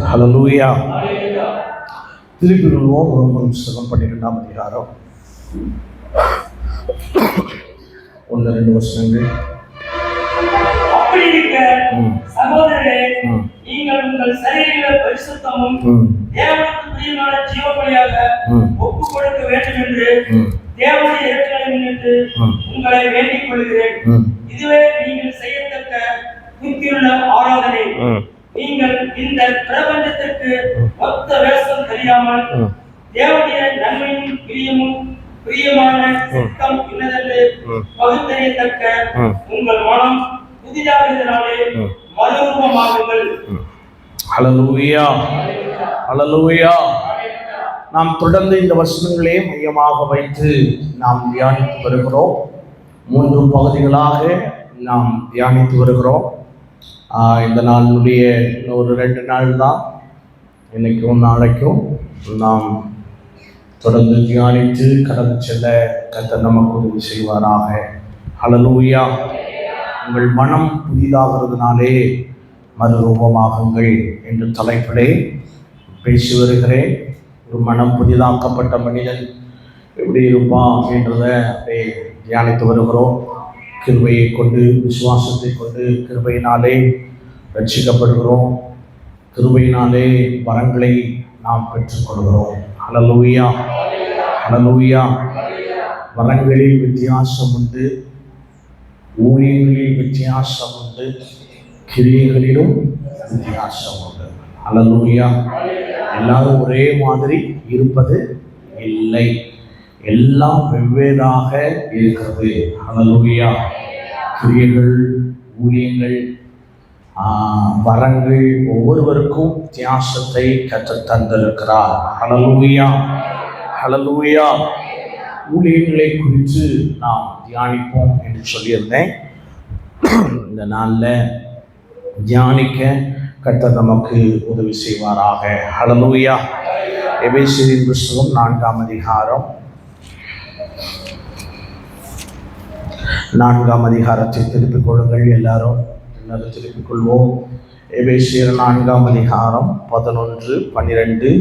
ஹல்லேலூயா. திருப்பி கொள்வோம். ரோமர் புத்தகம் 12ஆம் அதிகாரம் 1-2 வசனங்கள். சகோதரரே, நீங்கள் உங்கள் சரீரங்களை பரிசுத்தமும் தேவனுக்கு பிரியமான ஜீவபலியாக ஒப்புக் கொடுக்க வேண்டும் என்று தேவனுடைய இரட்சகரை முன்னிட்டு உங்களை வேண்டிக் கொள்கிறேன். இதுவே நீங்கள் செய்யத்தக்க புத்தியுள்ள ஆராதனை. நீங்கள் இந்த பிரபஞ்சத்திற்கு ஒத்த வேஷம் தெரியாமல் தேவனுடைய நன்மையும் பிரியமான சித்தம் இன்னதென்று பகுத்தறியத்தக்க உங்கள் மனம் புதிதாகிறதுனாலே மறுரூபமாகுங்கள். ஹல்லேலூயா, ஹல்லேலூயா. நாம் தொடர்ந்து இந்த வசனங்களே மையமாக வைத்து நாம் தியானித்து வருகிறோம். 3 பகுதிகளாக நாம் தியானித்து வருகிறோம். இந்த நாளுடைய ஒரு 2 நாள் தான், இன்னைக்கும் நாளைக்கும் நாம் தொடர்ந்து தியானித்து கடந்து செல்ல கர்த்தர் நமக்கு உதவி செய்வாராக. ஹல்லேலூயா. உங்கள் மனம் புதிதாகிறதுனாலே மறுரூபமாகுங்கள் என்ற தலைப்பிலே பேசி வருகிறேன். ஒரு மனம் புதிதாக்கப்பட்ட மனிதன் எப்படி இருப்பான் என்றதை அப்படியே தியானித்து வருகிறோம். கிருபையை கொண்டு, விசுவாசத்தை கொண்டு, கிருபையினாலே ரட்சிக்கப்படுகிறோம். கிருபையினாலே வரங்களை நாம் பெற்றுக்கொள்கிறோம். ஹல்லேலூயா, ஹல்லேலூயா. வரங்களில் வித்தியாசம் உண்டு, ஊழியங்களில் வித்தியாசம் உண்டு, கிரியைகளிலும் வித்தியாசம் உண்டு. ஹல்லேலூயா. எல்லாரும் ஒரே மாதிரி இருப்பது இல்லை, எல்லாம் வெவ்வேறாக இருக்கிறது. ஹல்லேலூயா. கிரியைகள், ஊழியங்கள், வரங்கள் ஒவ்வொருவருக்கும் வித்தியாசத்தை கற்றுத் தந்திருக்கிறார். ஹல்லேலூயா, ஹல்லேலூயா. ஊழியர்களை குறித்து நாம் தியானிப்போம் என்று சொல்லியிருந்தேன். இந்த நாளில் தியானிக்க கர்த்தர் நமக்கு உதவி செய்வாராக. ஹல்லேலூயா. எபேசியரின் புத்தகம் 4ஆம் அதிகாரம் 4ஆம் அதிகாரத்தை திருப்பிக் கொள்ளுங்கள். எல்லாரும் திருப்பிக் கொள்வோம். எபேசியர் 4ஆம் அதிகாரம் 11, 12,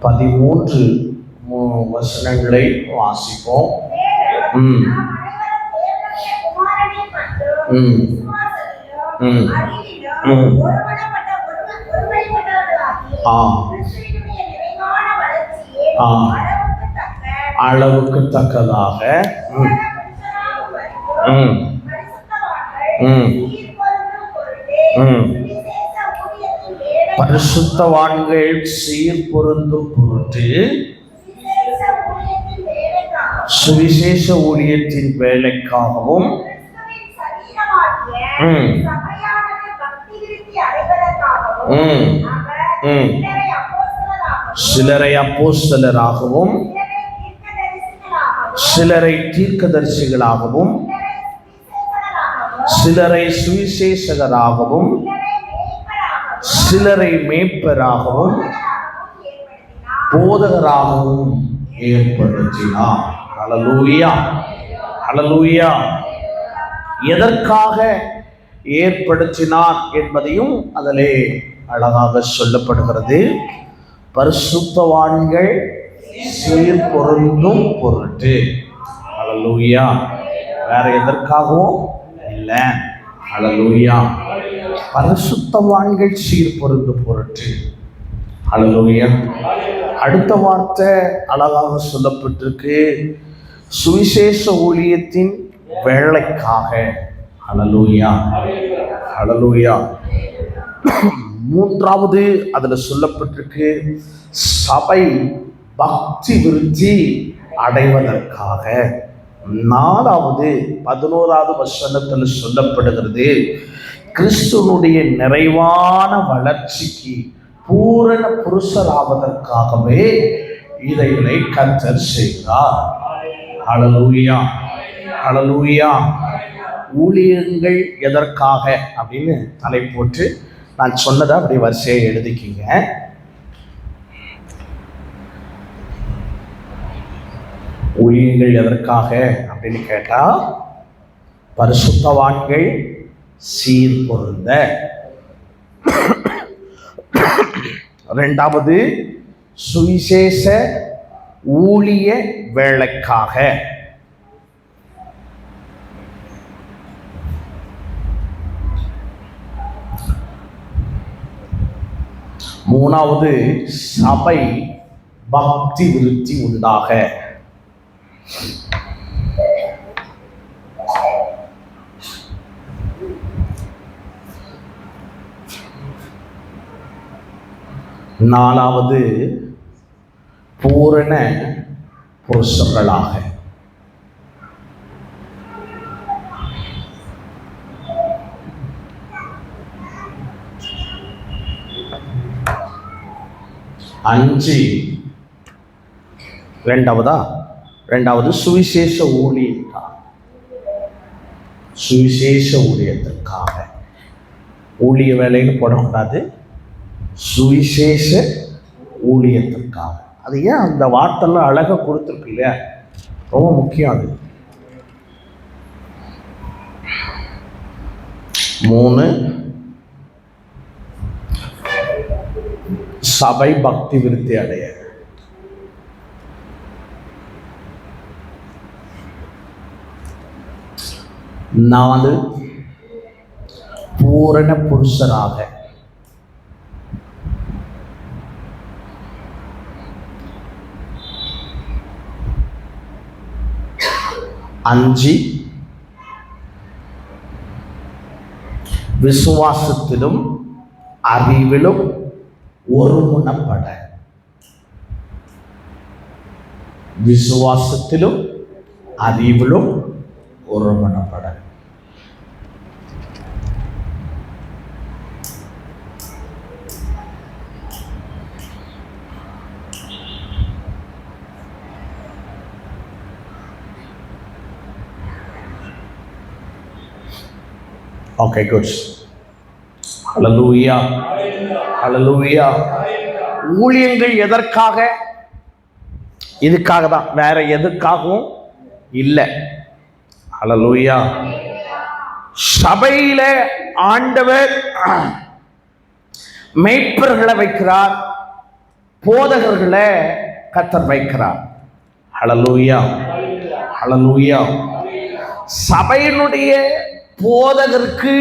13 வசனங்களை வாசிப்போம். அளவுக்கு தக்கதாக பரிசுத்தவான்கள் சீர் பொருந்தும் பொருட்டு சுவிசேஷ ஊழியத்தின் வேலைக்காகவும் சிலரை அப்போஸ்தலராகவும் சிலரை தீர்க்கதரிசிகளாகவும் சிலரை சுவிசேஷகராகவும் சிலரை மேய்ப்பராகவும் போதகராகவும் ஏற்படுத்தினார். ஹல்லேலூயா, ஹல்லேலூயா. எதற்காக ஏற்படுத்தினார் என்பதையும் அதிலே அழகாக சொல்லப்படுகிறது. பரிசுத்தவான்கள் சீர் பொருந்தும் பொருட்டு. ஹல்லேலூயா. வேற எதற்காகவும் இல்லை. ஹல்லேலூயா. பரிசுத்தவான்கள் சீர் பொருந்தும் பொருட்டு. ஹல்லேலூயா. அடுத்த வார்த்தை அழகாக சொல்லப்பட்டிருக்கு, சுவிசேஷ ஊழியத்தின் வேலைக்காக. ஹல்லேலூயா, ஹல்லேலூயா. 3வது அதுல சொல்லப்பட்டிருக்கு, சபை பக்தி விருத்தி அடைவதற்காக. 4வது 11வது வசனத்தில் சொல்லப்படுகிறது, கிறிஸ்துவனுடைய நிறைவான வளர்ச்சிக்கு பூரண புருஷராவதற்காகவே இதைகளை கர்த்தர் செய்கிறார். ஹல்லேலூயா, ஹல்லேலூயா. ஊழியங்கள் எதற்காக அப்படின்னு தலை போட்டு நான் சொன்னதை அப்படி வரிசையை எழுதிக்கிங்க. ஊழியங்கள் எதற்காக அப்படின்னு கேட்டா, பரிசுத்தவான்கள் சீர் பொருந்த, இரண்டாவது சுவிசேஷ ஊழிய வேலைக்காக. மூணாவது சபை பக்தி விருத்தி உண்டாக. நாலாவது பூரண புருஷர்களாக. அஞ்சு ரெண்டாவது சுவிசேஷ ஊழியத்திற்காக. சுவிசேஷ ஊழியத்திற்காக. ஊழிய வேலைன்னு போடக்கூடாது, சுவிசேஷ ஊழியத்திற்காக. அது ஏன் அந்த வார்த்தைலாம் அழகாக கொடுத்துருக்கு இல்லையா, ரொம்ப முக்கியம் அது. 3 சபை பக்தி விருத்தி அடைய. 4 பூரண புருஷராக. 5 விசுவாசத்திலும் அறிவிலும் ஒருமுனப்பட. விசுவாசத்திலும் அறிவிலும் ஒருமுனப்பட. Okay, good. Hallelujah. Hallelujah. ஊழியங்கள் எதற்காக? இதுக்காக தான், வேற எதுக்காகவும் இல்லை. Hallelujah. சபையில ஆண்டவர் மேய்ப்பர்களை வைக்கிறார், போதகர்களை கர்த்தர் வைக்கிறார். Hallelujah. Hallelujah. சபையினுடைய போதகருக்கு,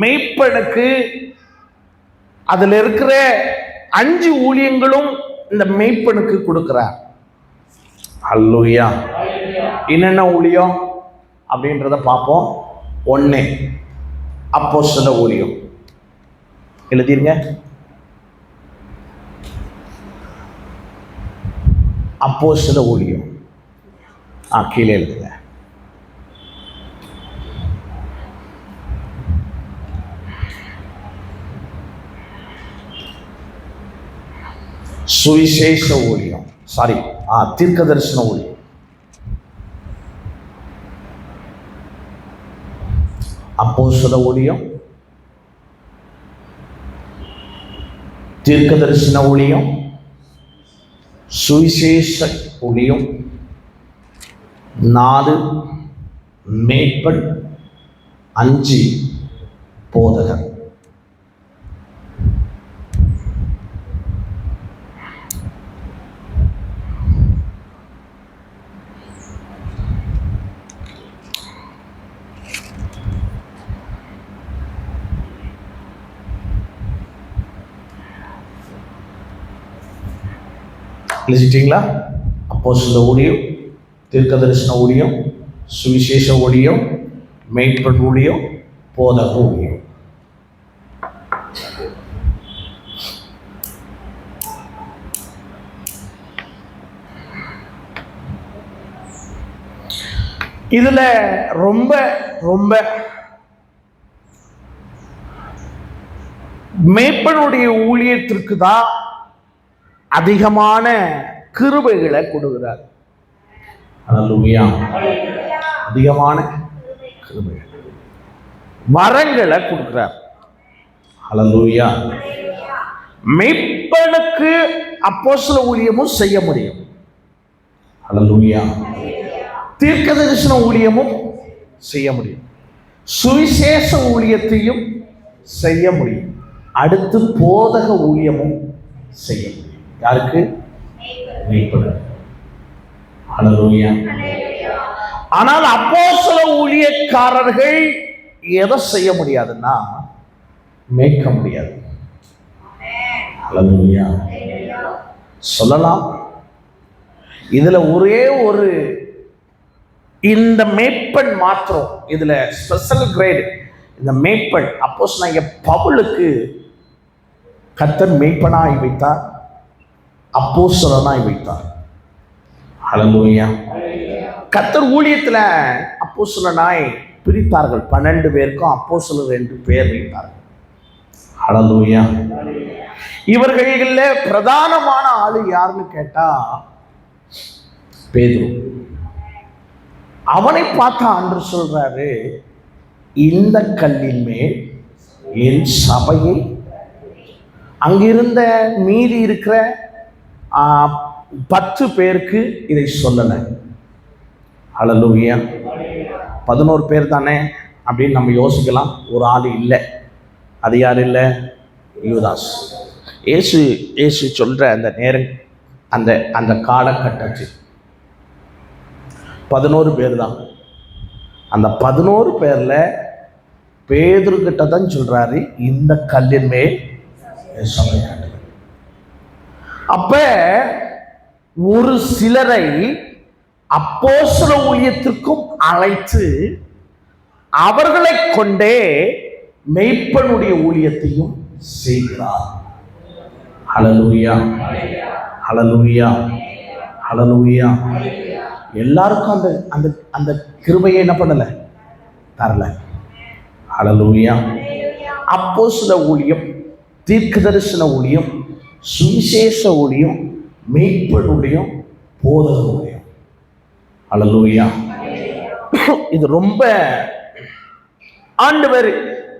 மேய்ப்பனுக்கு அதில் இருக்கிற 5 ஊழியங்களும் இந்த மேய்ப்பனுக்கு கொடுக்கிறார். ஹல்லேலூயா. என்னென்ன ஊழியம் அப்படின்றத பார்ப்போம். 1 அப்போஸ்தல ஊழியம். எழுதிருங்க. அப்போஸ்தல ஊழியம் கீழே எழுதுங்க. சுவிசேஷ ஊழியம், தீர்க்க தரிசன ஊழியம். அப்போஸ்தல ஊழியம், தீர்க்க தரிசன ஊழியம், சுவிசேஷ ஊழியம், 4 மேய்ப்பன், 5 போதகர். எழுதிட்டீங்களா? அப்போஸ்தல ஊழியம், தீர்க்க தரிசன ஊழியம், சுவிசேஷ ஊழியம், மேய்ப்பன் ஊழியம், போதக ஊழியம். இதுல ரொம்ப ரொம்ப மேய்ப்பனுடைய ஊழியத்திற்கு தான் அதிகமான கிருபைகளை கொடுக்கிறார். ஹல்லேலூயா. அதிகமான கிருபைகள், வரங்களை கொடுக்கிறார். ஹல்லேலூயா. மேய்ப்பனுக்கு அப்போஸ்தல ஊழியமும் செய்ய முடியும். ஹல்லேலூயா. தீர்க்க தரிசன ஊழியமும் செய்ய முடியும், சுவிசேஷ ஊழியத்தையும் செய்ய முடியும். அடுத்து போதக ஊழியமும் செய்ய முடியும். யாருக்கு? மேய்ப்பனுக்கு. ஹல்லேலூயா. ஆனால் அப்போஸ்தல ஊழியக்காரர்கள் எதை செய்ய முடியாதுன்னா மேய்க்க முடியாது. ஹல்லேலூயா. சொல்லலாம், இதுல ஒரே ஒரு இந்த மேய்ப்பன் மாத்திரம், இதுல ஸ்பெஷல் கிரேட். இந்த மேய்ப்பன் அப்போஸ்தலனாகிய பவுலுக்கு கர்த்தர் மேய்ப்பனாய் வைத்தார், அப்போஸ்தலனாய் வைத்தார். ஹல்லேலூயா. கர்த்தர் ஊழியத்துல அப்போஸ்தலனாய் பிரித்தார்கள். 12 பேருக்கும் அப்போஸ்தலர் என்று பெயர் வைத்தார்கள். ஹல்லேலூயா. இவர்களில் பிரதானமான ஆளு யாருன்னு கேட்டா பேதுரு. அவனை பார்த்த ஆண்டவர் சொல்றாரு, இந்த கல்லின் மேல் என் சபையை. அங்கிருந்த மீதி இருக்கிற 10 பேருக்கு இதை சொல்லல. ஹல்லேலூயா. 11 பேர் தானே அப்படின்னு நம்ம யோசிக்கலாம். ஒரு ஆள் இல்லை. அது யார் இல்லை? யூதாஸ். இயேசு சொல்ற அந்த நேரம், அந்த காலகட்டத்தில் 11 பேர் தான். அந்த 11 பேர்ல பேதுரு கிட்ட தான் சொல்றாரு, இந்த கல்லின் மேல் சபை கட்டுங்க. அப்ப ஒரு சிலரை அப்போஸ்தல ஊழியத்திற்கும் அழைத்து அவர்களை கொண்டே மெய்ப்பனுடைய ஊழியத்தையும் செய்கிறார். ஹல்லேலூயா. ஹல்லேலூயா. ஹல்லேலூயா. எல்லாருக்கும் அந்த அந்த அந்த கிருபையை என்ன பண்ணல? தரல. ஹல்லேலூயா. அப்போஸ்தல ஊழியம், தீர்க்கதரிசன ஊழியம், சுவிசேஷ ஊழியம், மெய்ப்பன் ஊழியம், போதக ஊழியம். ஹல்லேலூயா. இது ரொம்ப ஆண்டவர்.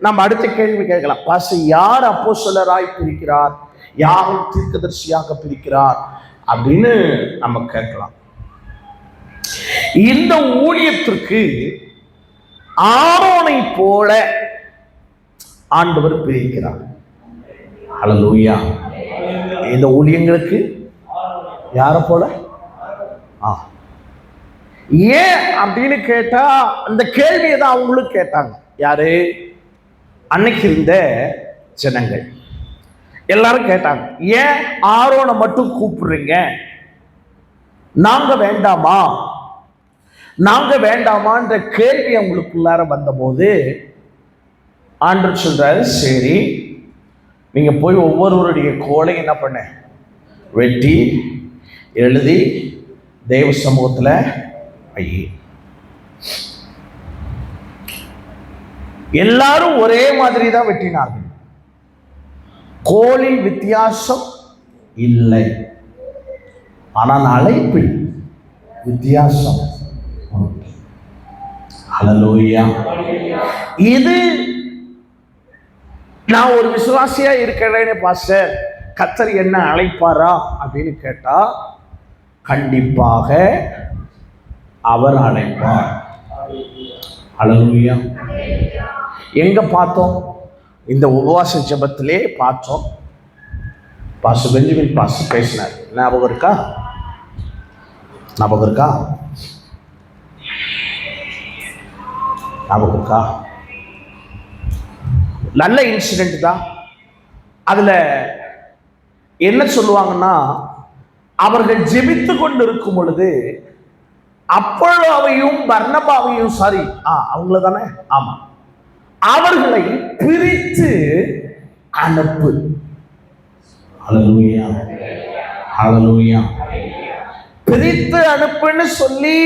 நம்ம அடுத்த கேள்வி கேட்கலாம், பாஸ்டர் யார் அப்போஸ்தலராய் பிரிக்கிறார், யார் தீர்க்கதரிசியாக பிரிக்கிறார் அப்படின்னு நம்ம கேட்கலாம். இந்த ஊழியத்திற்கு ஆரோனை போல ஆண்டவர் பிரிக்கிறார். ஹல்லேலூயா. இந்த ஊழியங்களுக்கு யார போல? ஏன் அப்படின்னு கேட்டா, அந்த கேள்வியை தான் அவங்களும் கேட்டாங்க. யாரு? அன்னைக்கு இருந்த ஜனங்கள் எல்லாரும் கேட்டாங்க, ஏன் ஆரோனை மட்டும் கூப்பிடுறீங்க, நாங்க வேண்டாமா, நாங்க வேண்டாமான்ற கேள்வி அவங்களுக்குள்ளார வந்தபோது ஆண்டவர் சொல்றாரு, சரி நீங்க போய் ஒவ்வொருவருடைய கோலை என்ன பண்ண, வெட்டி எழுதி தேவ சமூகத்துல வை. எல்லாரும் ஒரே மாதிரி தான் வெட்டினார்கள். கோலில் வித்தியாசம் இல்லை, ஆனால் அழைப்பில் வித்தியாசம். ஹல்லேலூயா. இது நான் ஒரு விசுவாசியா இருக்கிறேன்னு பாஸ்டர், கர்த்தர் என்ன அழைப்பாரா அப்படின்னு கேட்டா, கண்டிப்பாக அவர் அழைப்பார். ஹல்லேலூயா. எங்க பார்த்தோம்? இந்த உபவாச ஜெபத்திலே பார்த்தோம். பாஸ்டர் பெஞ்சமின் பாஸ்டர் பேசினார். ஞாபகம் இருக்கா? ஞாபகம் இருக்கா? ஞாபகம் இருக்கா? நல்ல இன்சிடென்ட் தான். அதுல என்ன சொல்லுவாங்கன்னா, அவர்கள் ஜெபித்து கொண்டு இருக்கும் பொழுது அப்பொழுதையும் பர்னபாவையும், சாரி அவங்கள தானே, ஆமா, அவர்களை பிரித்து அனுப்பு. ஹல்லேலூயா. ஹல்லேலூயா. பிரித்து அனுப்புன்னு சொல்லி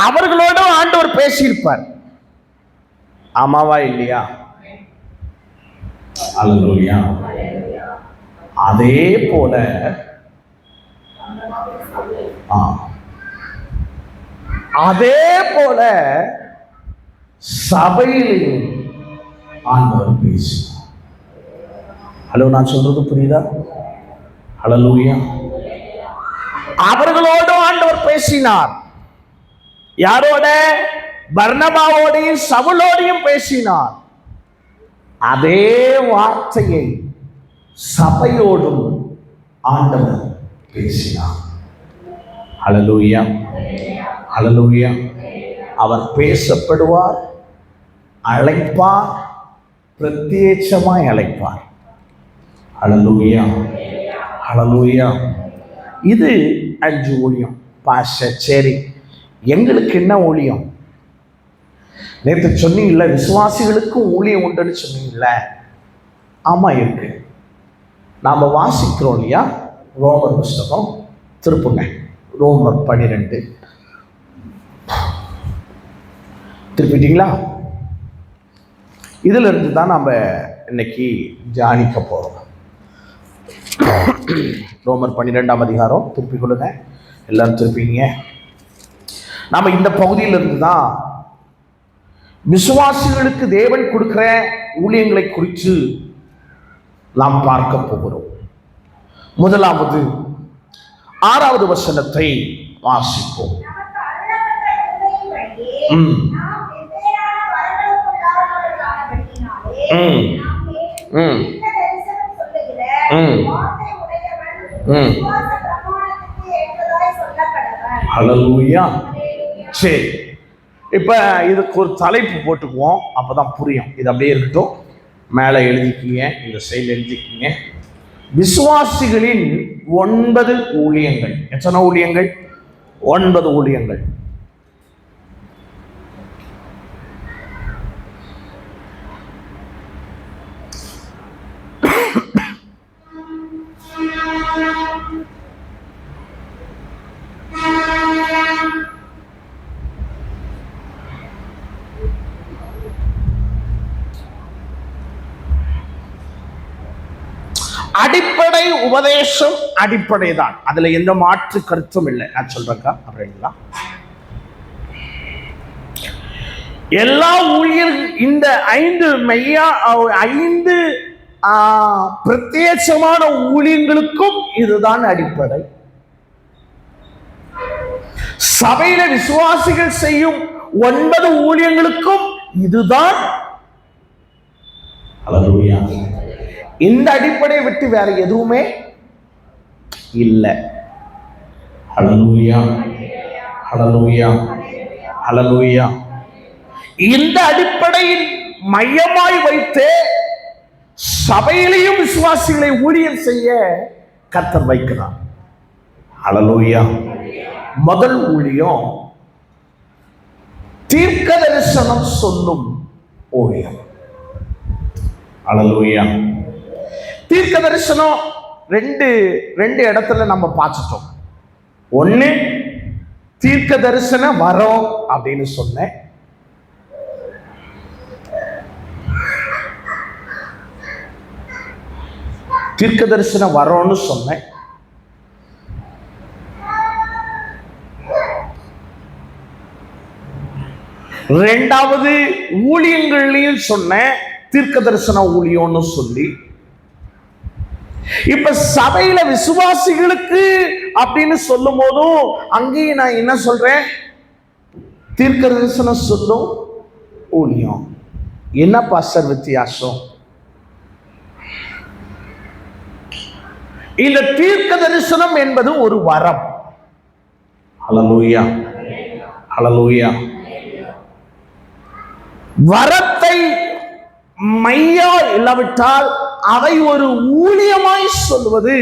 அவர்களோட ஆண்டவர் பேசியிருப்பார். ஆமாவா இல்லையா? ஹல்லேலூயா. அதே போல சபையிலையும் ஆண்டவர் பேசினார். ஹலோ, நான் சொல்றது புரியுதா? ஹல்லேலூயா. அவர்களோடும் ஆண்டவர் பேசினார். யாரோட? பர்னபாவோடையும் சவுலோடையும் பேசினார். அதே வார்த்தையை சபையோடும் ஆண்டவர் பேசினார். ஹல்லேலூயா, ஹல்லேலூயா. அவர் பேசப்படுவார், அழைப்பார், பிரத்யேகமாய் அழைப்பார். ஹல்லேலூயா, ஹல்லேலூயா. இது 5 ஊழியம். பாஸ்டர், சரி, எங்களுக்கு என்ன ஊழியம்? நேற்று சொன்னீங்கல்ல, விசுவாசிகளுக்கும் ஊழியம் உண்டுன்னு சொன்னீங்கல்ல. ஆமா, இருக்கு. நாம் வாசிக்கிறோம் இல்லையா? ரோமர் புஸ்தகம் திருப்புங்க, ரோமர் 12. திருப்பிட்டீங்களா? இதுல இருந்து தான் நம்ம இன்னைக்கு தியானிக்க போறோம். ரோமர் 12ஆம் அதிகாரம் திருப்பிக் கொள்ளுங்க, எல்லாரும் திருப்பிங்க. நாம இந்த பகுதியிலிருந்து தான் விசுவாசிகளுக்கு தேவன் கொடுக்கிற ஊழியங்களை குறித்து நாம் பார்க்க போகிறோம். முதலாவது 6வது வசனத்தை வாசிப்போம். ஹல்லேலூயா. சரி, இப்ப இதுக்கு ஒரு தலைப்பு போட்டுக்குவோம், அப்பதான் புரியும். இது அப்படியே இருக்கட்டும், மேலே எழுதிக்கிங்க, இந்த சைடில் எழுதிக்கிங்க. விசுவாசிகளின் 9 ஊழியங்கள். எத்தனை ஊழியங்கள்? 9 ஊழியங்கள். அடிப்படை உபதேசம் அடிப்படை தான், அதுல எந்த மாற்று கருத்தும் இல்லை. நான் சொல்றேன்க்கா, அப்படிங்களா? எல்லா ஊழியர்கள் இந்த 5 பிரத்யேகமான ஊழியங்களுக்கும் இதுதான் அடிப்படை. சபையில விசுவாசிகள் செய்யும் 9 ஊழியங்களுக்கும் இதுதான். ஹல்லேலூயா. இந்த அடிப்படையை விட்டு வேற எதுவுமே இல்லை. ஹல்லேலூயா, ஹல்லேலூயா, ஹல்லேலூயா. இந்த அடிப்படையில் மையமாய் வைத்து சபையிலையும் விசுவாசிகளை ஊழியம் செய்ய கர்த்தர் வைக்கிறார். ஹல்லேலூயா. முதல் ஊழியம் தீர்க்க தரிசனம் சொல்லும் ஊழியம். ஹல்லேலூயா. தீர்க்க தரிசனம் ரெண்டு இடத்துல நம்ம பார்த்துட்டோம். ஒண்ணு தீர்க்க தரிசன வரம் அப்படின்னு சொன்னேன். தீர்க்க தரிசன வரோன்னு சொன்னேன். ரெண்டாவது ஊழியங்களையும் சொன்னேன், தீர்க்க தரிசன ஊழியம்னு சொல்லி. இப்ப சபையில விசுவாசிகளுக்கு அப்படின்னு சொல்லும் போதும் அங்கேயும் நான் என்ன சொல்றேன்? தீர்க்க தரிசனம் சொல்லும் ஊழியம். என்ன பாஸ்டர் வித்தியாசம்? இந்த தீர்க்க தரிசனம் என்பது ஒரு வரம். ஹல்லேலூயா, ஹல்லேலூயா. வரத்தை மையா இல்லாவிட்டால் அதை ஒரு ஊழியமாய் சொல்வது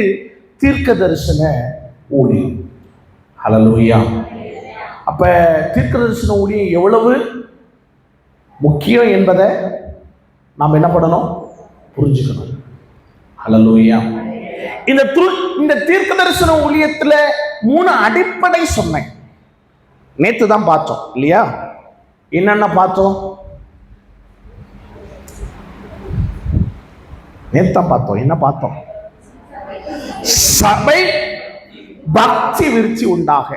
தீர்க்க தரிசன ஊழியம். ஹல்லேலூயா. அப்ப தீர்க்க தரிசன ஊழியம் எவ்வளவு முக்கியம் என்பதை நாம் என்ன பண்ணணும்? புரிஞ்சுக்கணும். ஹல்லேலூயா. இந்த தீர்க்க தரிசன ஊழியத்துல 3 அடிப்படை சொன்னேன். நேத்து தான் பார்த்தோம் இல்லையா? என்னென்ன பார்த்தோம்? நேத்தான் பார்த்தோம். என்ன பார்த்தோம்? சபை பக்தி விருத்தி உண்டாக,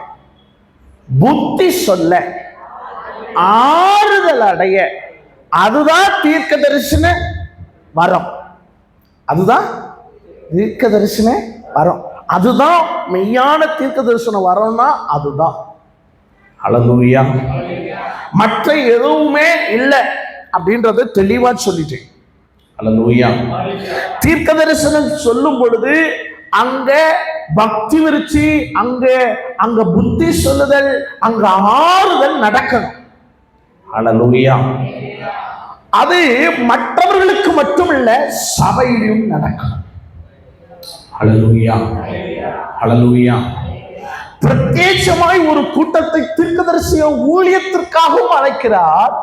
புத்தி சொல்ல, ஆறுதல் அடைய, அதுதான் தீர்க்க தரிசன வரம். அதுதான் தீர்க்க தரிசன வரம். அதுதான் மெய்யான தீர்க்க தரிசன வரம்னா அதுதான். ஹல்லேலூயா. மற்ற எதுவுமே இல்லை அப்படின்றத தெளிவா சொல்லிட்டேன். அல்லேலூயா. தீர்க்க தரிசனம் சொல்லும் பொழுது அங்க பக்தி விருச்சி, அங்க புத்தி சொல்லுதல், அங்க ஆறுதல் நடக்கணும். அல்லேலூயா. அது மற்றவர்களுக்கு மட்டுமல்ல, சபையிலும் நடக்கணும். அல்லேலூயா. அல்லேலூயா. பிரத்யேகமாய் ஒரு கூட்டத்தை தீர்க்கதரிசிய ஊழியத்திற்காகவும் அழைக்கிறார்.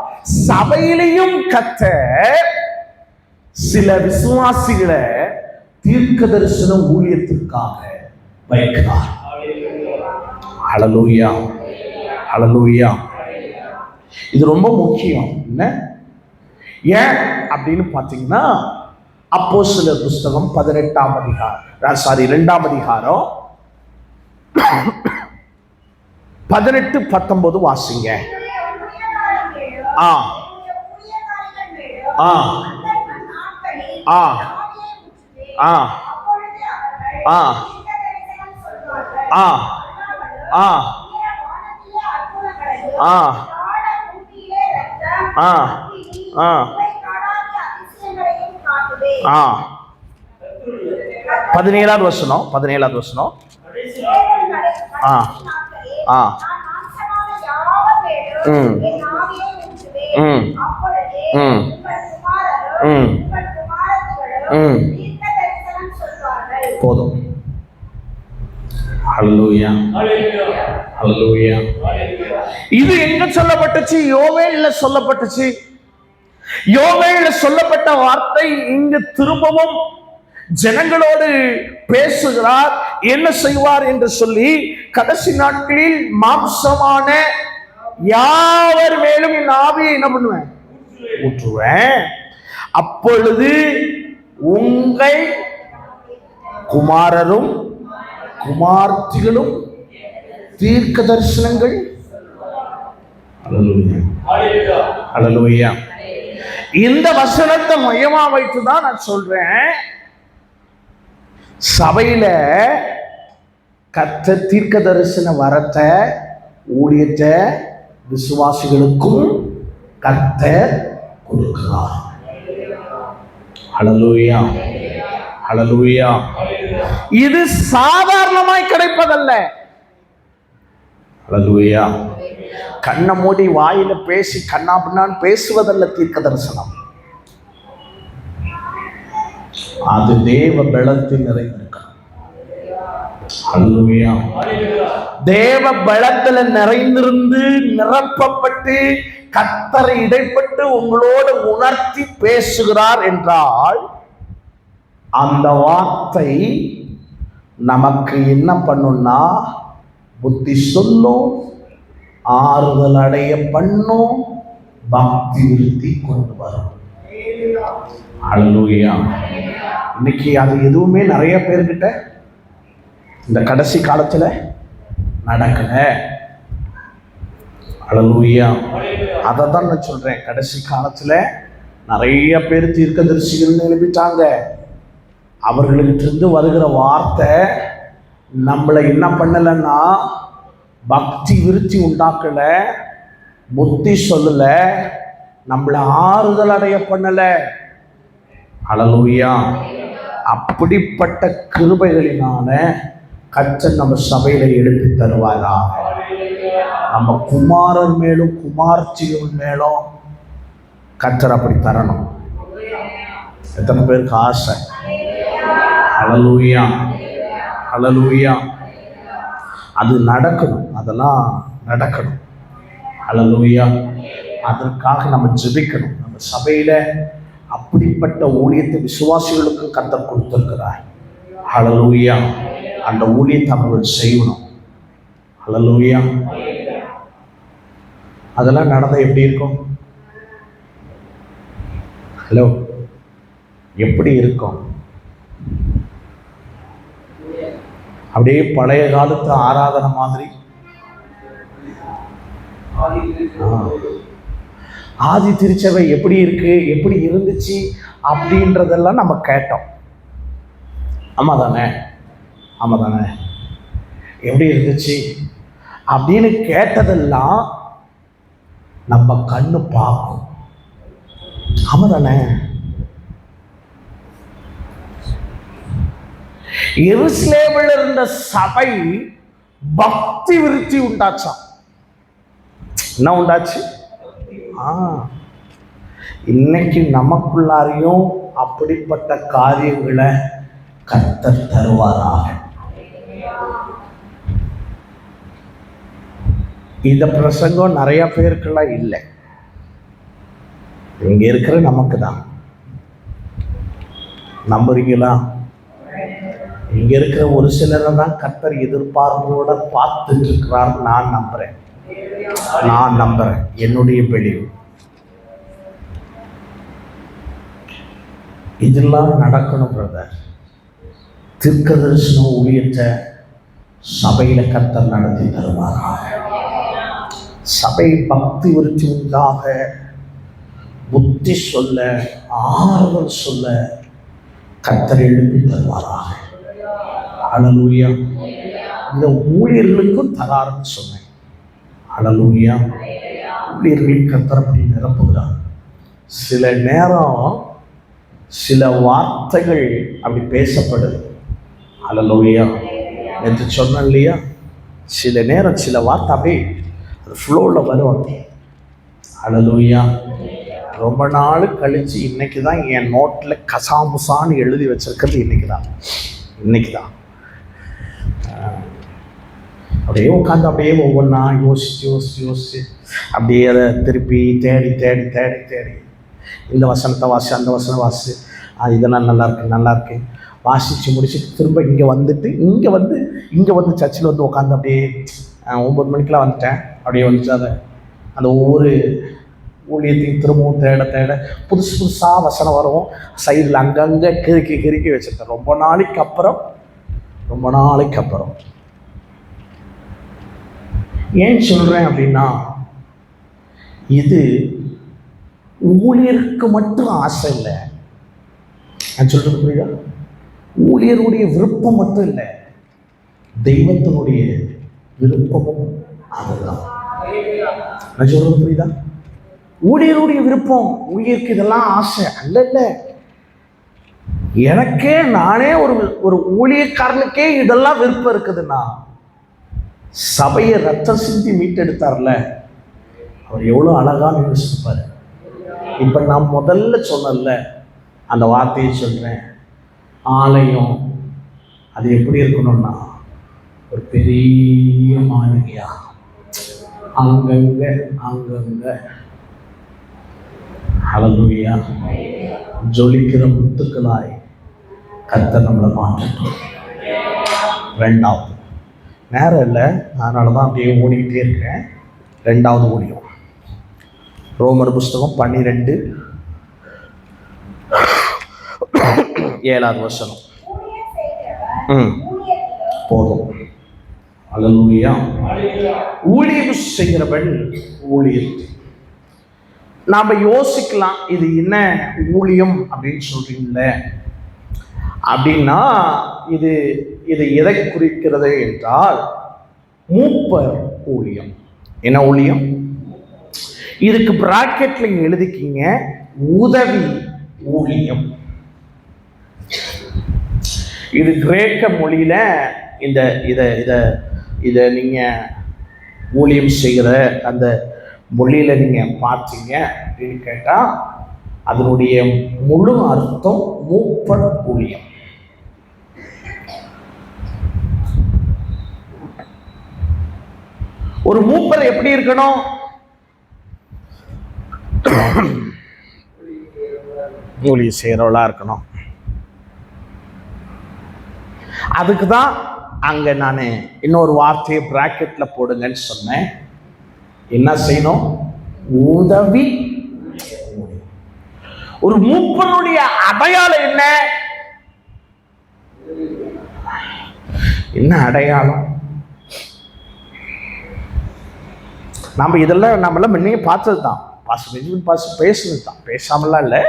சபையிலையும் கர்த்தர் சில விசுவாசிகளை தீர்க்க தரிசன ஊழியத்திற்காக வைக்கிறார். அல்லேலூயா. அல்லேலூயா. இது ரொம்ப முக்கியம். என்ன ஏன் அப்படின்னு பார்த்தீங்கன்னா, அப்போஸ்தலர் புஸ்தகம் 18ஆம் அதிகாரம் 2ஆம் அதிகாரம் 18-19 வாசிங்க. ஆ ஆ ஆ ஆ ஆ ஆ ஆ ஆ ஆ ஆ ஆ 17ஆவது வசனம். ஆ ஆ ம் ம் ம் ம் ம் போதும். அல்லேலூயா. அல்லேலூயா. இது எங்க சொல்லப்பட்டுச்சு? யோவேல்ல சொல்லப்பட்டுச்சு. யோவேல்ல சொல்லப்பட்ட வார்த்தை இங்கு திரும்பவும் ஜனங்களோடு பேசுகிறார். என்ன செய்வார் என்று சொல்லி, கடைசி நாட்களில் மாம்சமான யாவர் மேலும் என் ஆவியை என்ன பண்ணுவேன்? ஊற்றுவேன். அப்பொழுது உங்கள் குமாரரும் குமார்த்திகளும் தீர்க்க தரிசனங்கள். அல்லேலூயா. இந்த வசனத்தை மையமா வைத்துதான் நான் சொல்றேன், சபையில கர்த்தர் தீர்க்க தரிசன வரத்தை ஊழியத்தை விசுவாசிகளுக்கும் கர்த்தர் கொடுக்கிறார். அல்லேலூயா. அல்லேலூயா. இது சாதாரணமாய் கிடைப்பதல்ல. அல்லேலூயா. கண்ணை மூடி வாயில பேசி கண்ணா பின்னான்னு பேசுவதல்ல தீர்க்க தரிசனம். அது தேவ பலத்தில் நிறைந்திருக்கும். அல்லேலூயா. தேவ பலத்தில் நிறைந்திருந்து நிரப்பப்பட்டு கர்த்தரை இடைப்பட்டு உங்களோடு உணர்த்தி பேசுகிறார் என்றால், அந்த வார்த்தை நமக்கு என்ன பண்ணும்னா, புத்தி சொல்லும், ஆறுதல் அடைய பண்ணும், பக்தி விருத்தி கொண்டு வரும். அல்லேலூயா. இன்னைக்கு அது எதுவுமே நிறைய பேர்கிட்ட இந்த கடைசி காலத்துல நடக்கல. அல்லேலூயா. அதை தான் நான் சொல்றேன். கடைசி காலத்துல நிறைய பேர் தீர்க்கதரிசிகள் எழுப்பிட்டாங்க. அவர்களுக்கு இருந்து வருகிற வார்த்தை நம்மளை என்ன பண்ணலைன்னா, பக்தி விருத்தி உண்டாக்கல, புத்தி சொல்லல, நம்மளை ஆறுதல் அடைய பண்ணல. அல்லேலூயா. அப்படிப்பட்ட கிருபைகளினால கர்த்தர் நம்ம சபையில எடுத்து தருவாரா. நம்ம குமாரர் மேலும் குமார்த்திகள் மேலும் கர்த்தர் அப்படி தரணும். எத்தனை பேருக்கு ஆசை? அல்லேலூயா. அல்லேலூயா. அது நடக்கணும். அதெல்லாம் நடக்கணும். அல்லேலூயா. அதற்காக நம்ம ஜெபிக்கணும். நம்ம சபையில அப்படிப்பட்ட ஊழியத்தை விசுவாசிகளுக்கு கர்த்தர் கொடுத்திருக்கிறார். அல்லேலூயா. அந்த ஊழியத்தை அவர்கள் செய்யணும். அல்லேலூயா. அதெல்லாம் நடந்தா எப்படி இருக்கும்? ஹலோ, எப்படி இருக்கும்? அப்படியே பழைய காலத்து ஆராதனை மாதிரி. ஆதி திருச்சபை எப்படி இருக்கு, எப்படி இருந்துச்சு அப்படின்றதெல்லாம் நம்ம கேட்டோம். ஆமா தானே? ஆமா தானே? எப்படி இருந்துச்சு அப்படின்னு கேட்டதெல்லாம் நம்ம கண்ணு பார்க்கும். ஆமா தானே? எருசலேமில் இருந்த சபை பக்தி விருத்தி உண்டாச்சாம். என்ன உண்டாச்சு? இன்னைக்கு நமக்குள்ளாரையும் அப்படிப்பட்ட காரியங்களை கர்த்தர் தருவாராக. இந்த பிரசங்கம் நிறைய பேருக்கெல்லாம் இல்லை, இங்க இருக்கிற நமக்கு தான். நம்புறீங்களா? இங்க இருக்கிற ஒரு சிலரை தான் கர்த்தர் எதிர்பார்ப்போட பார்த்துட்டு இருக்கிறார். நான் நம்புறேன் என்னுடைய வெளிவு. இதெல்லாம் நடக்கணும் பிரதர். தீர்க்கதரிசன ஊழியத்தை சபையில கர்த்தர் நடத்தி தருவாராக. சபை பக்தி விருத்தி உண்டாக, புத்தி சொல்ல, ஆறுதல் சொல்ல கர்த்தர் எழுப்பி தருவாராக. ஹல்லேலூயா. இந்த ஊழியர்களுக்கும் தராருன்னு சொன்னேன். ஹல்லேலூயா. ஊழியர்களின் கர்த்தர் அப்படி நிரப்புகிறார். சில நேரம் சில வார்த்தைகள் அப்படி பேசப்படுது. ஹல்லேலூயா. நேற்று சொன்னேன் இல்லையா, சில நேரம் சில வார்த்தை அப்படியே அது ஃப்ளோவில் வரும். ஹல்லேலூயா. ரொம்ப நாள் கழித்து இன்னைக்கு தான் என் நோட்டில் கசாமுசான்னு எழுதி வச்சிருக்கிறது. இன்னைக்கு தான் அப்படியே உட்காந்து அப்படியே ஒவ்வொன்றா யோசிச்சு அப்படியே அதை திருப்பி தேடி இந்த வசனத்தை வாசி, அந்த வசனம் வாசி, இதெல்லாம் நல்லா இருக்கு வாசித்து முடிச்சுட்டு திரும்ப இங்கே வந்து சர்ச்சில் வந்து உட்காந்து அப்படியே 9 மணிக்கெலாம் வந்துட்டேன். அப்படியே வந்துட்டு அதை அந்த ஒவ்வொரு ஊழியத்தையும் திரும்பவும் தேட புதுசாக வசனம் வரும். சைடில் அங்கங்கே கிறுக்கி வச்சுருக்கேன். ரொம்ப நாளைக்கு அப்புறம் ஏன் சொல்கிறேன் அப்படின்னா, இது ஊழியருக்கு மட்டும் ஆசை இல்லை. நான் சொல்கிறது புரியுதா? ஊழியருடைய விருப்பம் மட்டும் இல்லை, தெய்வத்தினுடைய விருப்பமும் அதுதான். நான் சொல்கிறது புரியுதா? ஊழியருடைய விருப்பம், ஊழியருக்கு இதெல்லாம் ஆசை அல்ல. எனக்கே நானே ஒரு ஊழியக்காரனுக்கே இதெல்லாம் விருப்பம் இருக்குதுன்னா, சபையை ரத்தம் சிந்தி மீட்டெடுத்தார்ல, அவர் எவ்வளோ அழகான யோசிப்பார். இப்போ நான் முதல்ல சொன்னல அந்த வார்த்தையை சொல்கிறேன். ஆலயம் அது எப்படி இருக்கணும்னா, ஒரு பெரிய மாளிகையா அங்கங்கே ஹல்லேலூயா ஜொலிக்கிற முத்துக்களாய் கர்த்தர் நம்மளை மாற்றட்டும். ரெண்டாவது நேரம் இல்லை, அதனால தான் அப்படியே ஓடிக்கிட்டே இருக்கேன். ரெண்டாவது ஊழியம் ரோமர் புஸ்தகம் 12:7 போதும். ஹல்லேலூயா. ஊழியம் செய்கிறவன் ஊழியத்தை நாம் யோசிக்கலாம், இது என்ன ஊழியம் அப்படின்னு சொல்றீங்களே அப்படின்னா, இது எதை குறிக்கிறது என்றால் மூப்பர் ஊழியம். என்ன ஊழியம்? இதுக்கு பிராக்கெட்ல எழுதிக்கிங்க, உதவி ஊழியம். இது கிரேக்க மொழியில இத நீங்க ஊழியம் செய்கிற அந்த மொழியில நீங்க பார்த்தீங்க அப்படின்னு கேட்டா, அதனுடைய முழு அர்த்தம் மூப்பர் ஊழியம். ஒரு மூப்பர் எப்படி இருக்கணும்? ஊழியம் செய்கிறவளா இருக்கணும். அதுக்கு தான் அங்க நான் இன்னொரு வார்த்தையை பிராக்கெட்ல போடுங்கன்னு சொன்னேன். என்ன செய்யணும்? உதவி. ஒரு மூப்பனுடைய அடையாளம் என்ன அடையாளம்? நம்மளாம் முன்னையே பார்த்தது தான். பேசுனது தான், பேசாமலாம் இல்லை.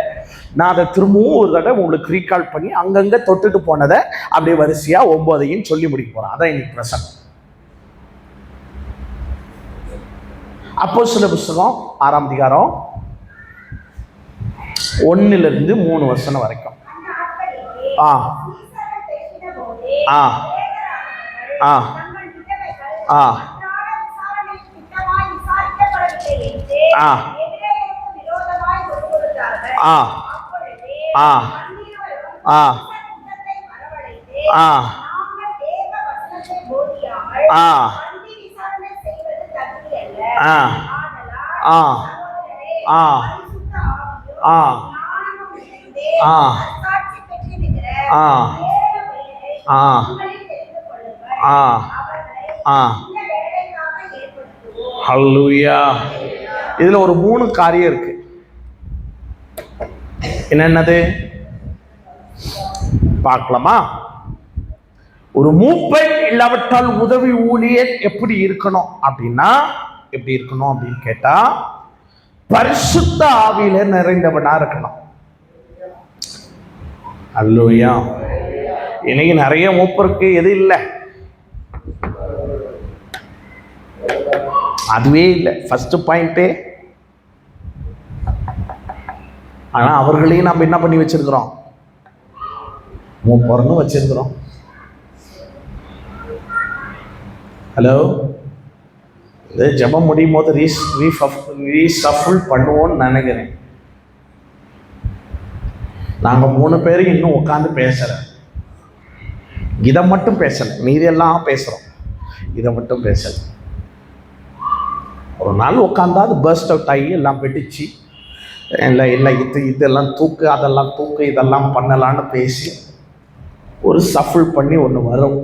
நான் அதை திரும்பவும் ஒரு தடவை உங்களுக்கு ரீகால் பண்ணி அங்கங்கே தொட்டுட்டு போனதை அப்படியே வரிசையா 9ஐயும் சொல்லி முடிக்க போறேன். அதான் இன்னைக்கு பிரசங்கம். அப்போஸ்தலர் புஸ்தகம் 6ஆம் அதிகாரம் 1 to 3 வரைக்கும். ஆ ஆ ஆ ஆ ஆ ஆ ஆ ஆ ஆ ஆ ஆ ஆ ஆ ஆ ஆ ஆ ஆ ஆ ஹல்லேலூயா. இதுல ஒரு 3 காரியம் இருக்கு. என்னென்னது பார்க்கலாமா? ஒரு மூப்பை இல்லாவிட்டால் உதவி ஊழியர் எப்படி இருக்கணும் அப்படின்னா, எப்படி இருக்கணும் அப்படின்னு கேட்டா, பரிசுத்த ஆவியில நிறைந்தவனா இருக்கணும். அல்லேலூயா. இன்னைக்கு நிறைய மூப்பருக்கு எது இல்லை, அதுவே இல்லை. ஃபர்ஸ்ட் பாயிண்டே. ஆனா அவர்களையும் நம்ம என்ன பண்ணி வச்சிருக்கிறோம்? மூப்பர்னு வச்சிருக்கிறோம். ஹலோ, இது ஜெபம் முடியும் போது ரீசஃபிள் பண்ணுவோம்னு நினைக்கிறேன். நாங்க 3 பேரும் இன்னும் உட்காந்து பேசல. இதை மட்டும் பேசல, மீதி எல்லாம் பேசுறோம். இதை மட்டும் பேசல. ஒரு நாள் உட்காந்தா அது பர்ஸ்ட் அவுட் ஆகி எல்லாம் வெடிச்சு, இல்லை இல்லை இதெல்லாம் தூக்கு, அதெல்லாம் தூக்கு, இதெல்லாம் பண்ணலான்னு பேசி ஒரு சஃபிள் பண்ணி ஒன்று வரும்.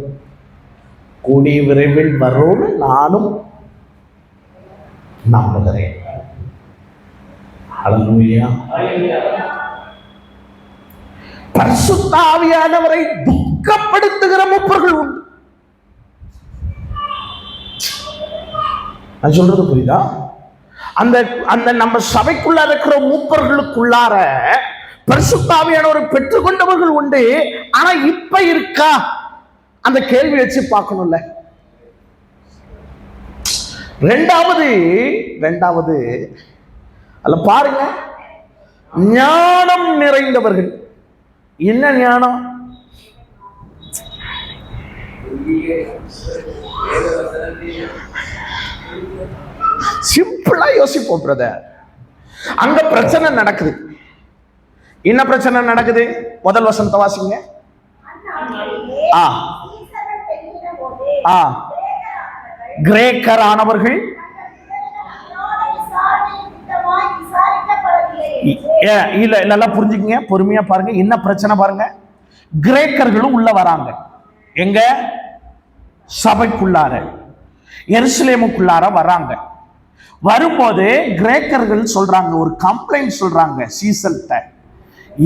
கூடிய விரைவில் வரும்னு நானும் நம்புகிறேன். ஹல்லேலூயா. பரிசுத்த ஆவியானவரை துக்கப்படுத்துகிற மூப்பர்கள் உண்டு. நான் சொல்றது புரியுதா? அந்த அந்த நம்ம சபைக்குள்ள இருக்கிற மூப்பர்களுக்குள்ளார பரிசுத்த ஆவியானவரை பெற்றுக்கொண்டவர்கள் உண்டு. ஆனா இப்ப இருக்கா அந்த கேள்வி வச்சு பார்க்கணும்ல. ரெண்டாவது அல்ல, பாருங்க, ஞானம் நிறைந்தவர்கள். என்ன ஞானம்? சிம்பிளா யோசிப்போம் பிரதர். அங்க பிரச்சனை நடக்குது. என்ன பிரச்சனை நடக்குது? முதல் வசனத்தை வாசிங்க. ஆ ஆ கிரேக்கர் ஆனவர்கள் இல்ல, நல்லா புரிஞ்சுக்கங்க, பொறுமையா பாருங்க. என்ன பிரச்சனை பாருங்க. கிரேக்கர்களும் உள்ள வராங்க. எங்க? சபைக்குள்ளார, எருசலேமுக்குள்ளார வராங்க. வரும்போது கிரேக்கர்கள் சொல்றாங்க, ஒரு கம்ப்ளைண்ட் சொல்றாங்க சீசர்ட்ட.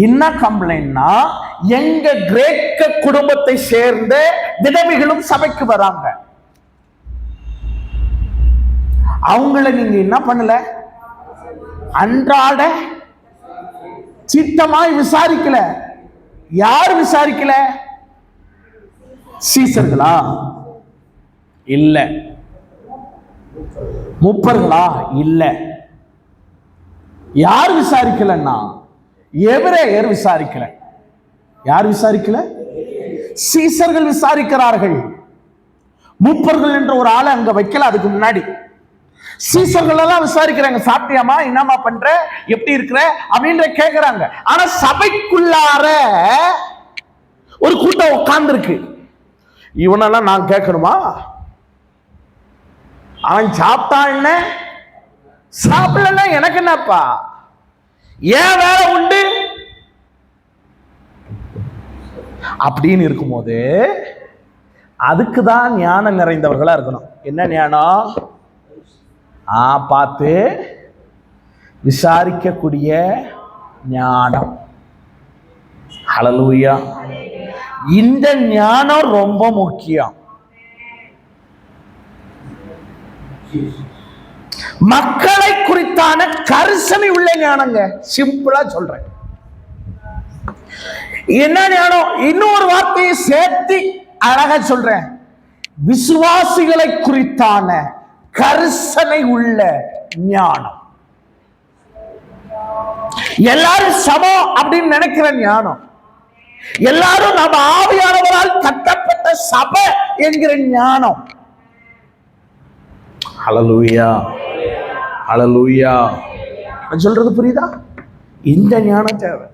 என்ன கம்ப்ளைண்ட்னா, எங்க கிரேக்க குடும்பத்தை சேர்ந்த விதவைகளும் சபைக்கு வராங்க. அவங்கள நீங்க என்ன பண்ணல? அன்றாட சித்தமாய் விசாரிக்கல. யார் விசாரிக்கல? சீசர்களா? இல்ல. மூப்பர்களா? இல்ல. யார் விசாரிக்கலன்னா எபிரேயர் விசாரிக்கல. யார் விசாரிக்கல? சீசர்கள் விசாரிக்கிறார்கள். மூப்பர்கள் என்ற ஒரு ஆளை அங்க வைக்கல. அதுக்கு முன்னாடி சீசர்கள் எல்லாம் விசாரிக்கிறாங்க. சாப்பிட்டியாமா, என்னமா பண்ற, எப்படி இருக்கிற அப்படின்ற கேட்கிறாங்க. ஆனா சபைக்குள்ளார ஒரு கூட்டம் உட்கார்ந்து இருக்கு. இவனெல்லாம் நான் கேட்கணுமா? அவன் சாப்பிட்டான் என்ன, சாப்பிடல, எனக்கு என்னப்பா, ஏன் வேலை உண்டு அப்படின்னு இருக்கும்போது அதுக்குதான் ஞானம் நிறைந்தவர்களா இருக்கணும். என்ன ஞானம்? பார்த்து விசாரிக்கக்கூடிய ஞானம். ஹல்லேலூயா. இந்த ஞானம் ரொம்ப முக்கியம். மக்களை குறித்தான கரிசனை உள்ள ஞானங்க. சிம்பிளா சொல்றேன். என்ன ஞானம்? இன்னொரு வார்த்தையை சேர்த்து அழகா சொல்றேன். விசுவாசிகளை குறித்தான கரிசனை உள்ள ஞானம். எல்லாரும் சமம் அப்படின்னு நினைக்கிற ஞானம். எல்லாரும் நம்ம ஆவியானவரால் கட்டப்பட்ட சபை என்கிற ஞானம். ஹல்லேலூயா, ஹல்லேலூயா. நான் சொல்றது புரியுதா? இந்த ஞானம் தேவை.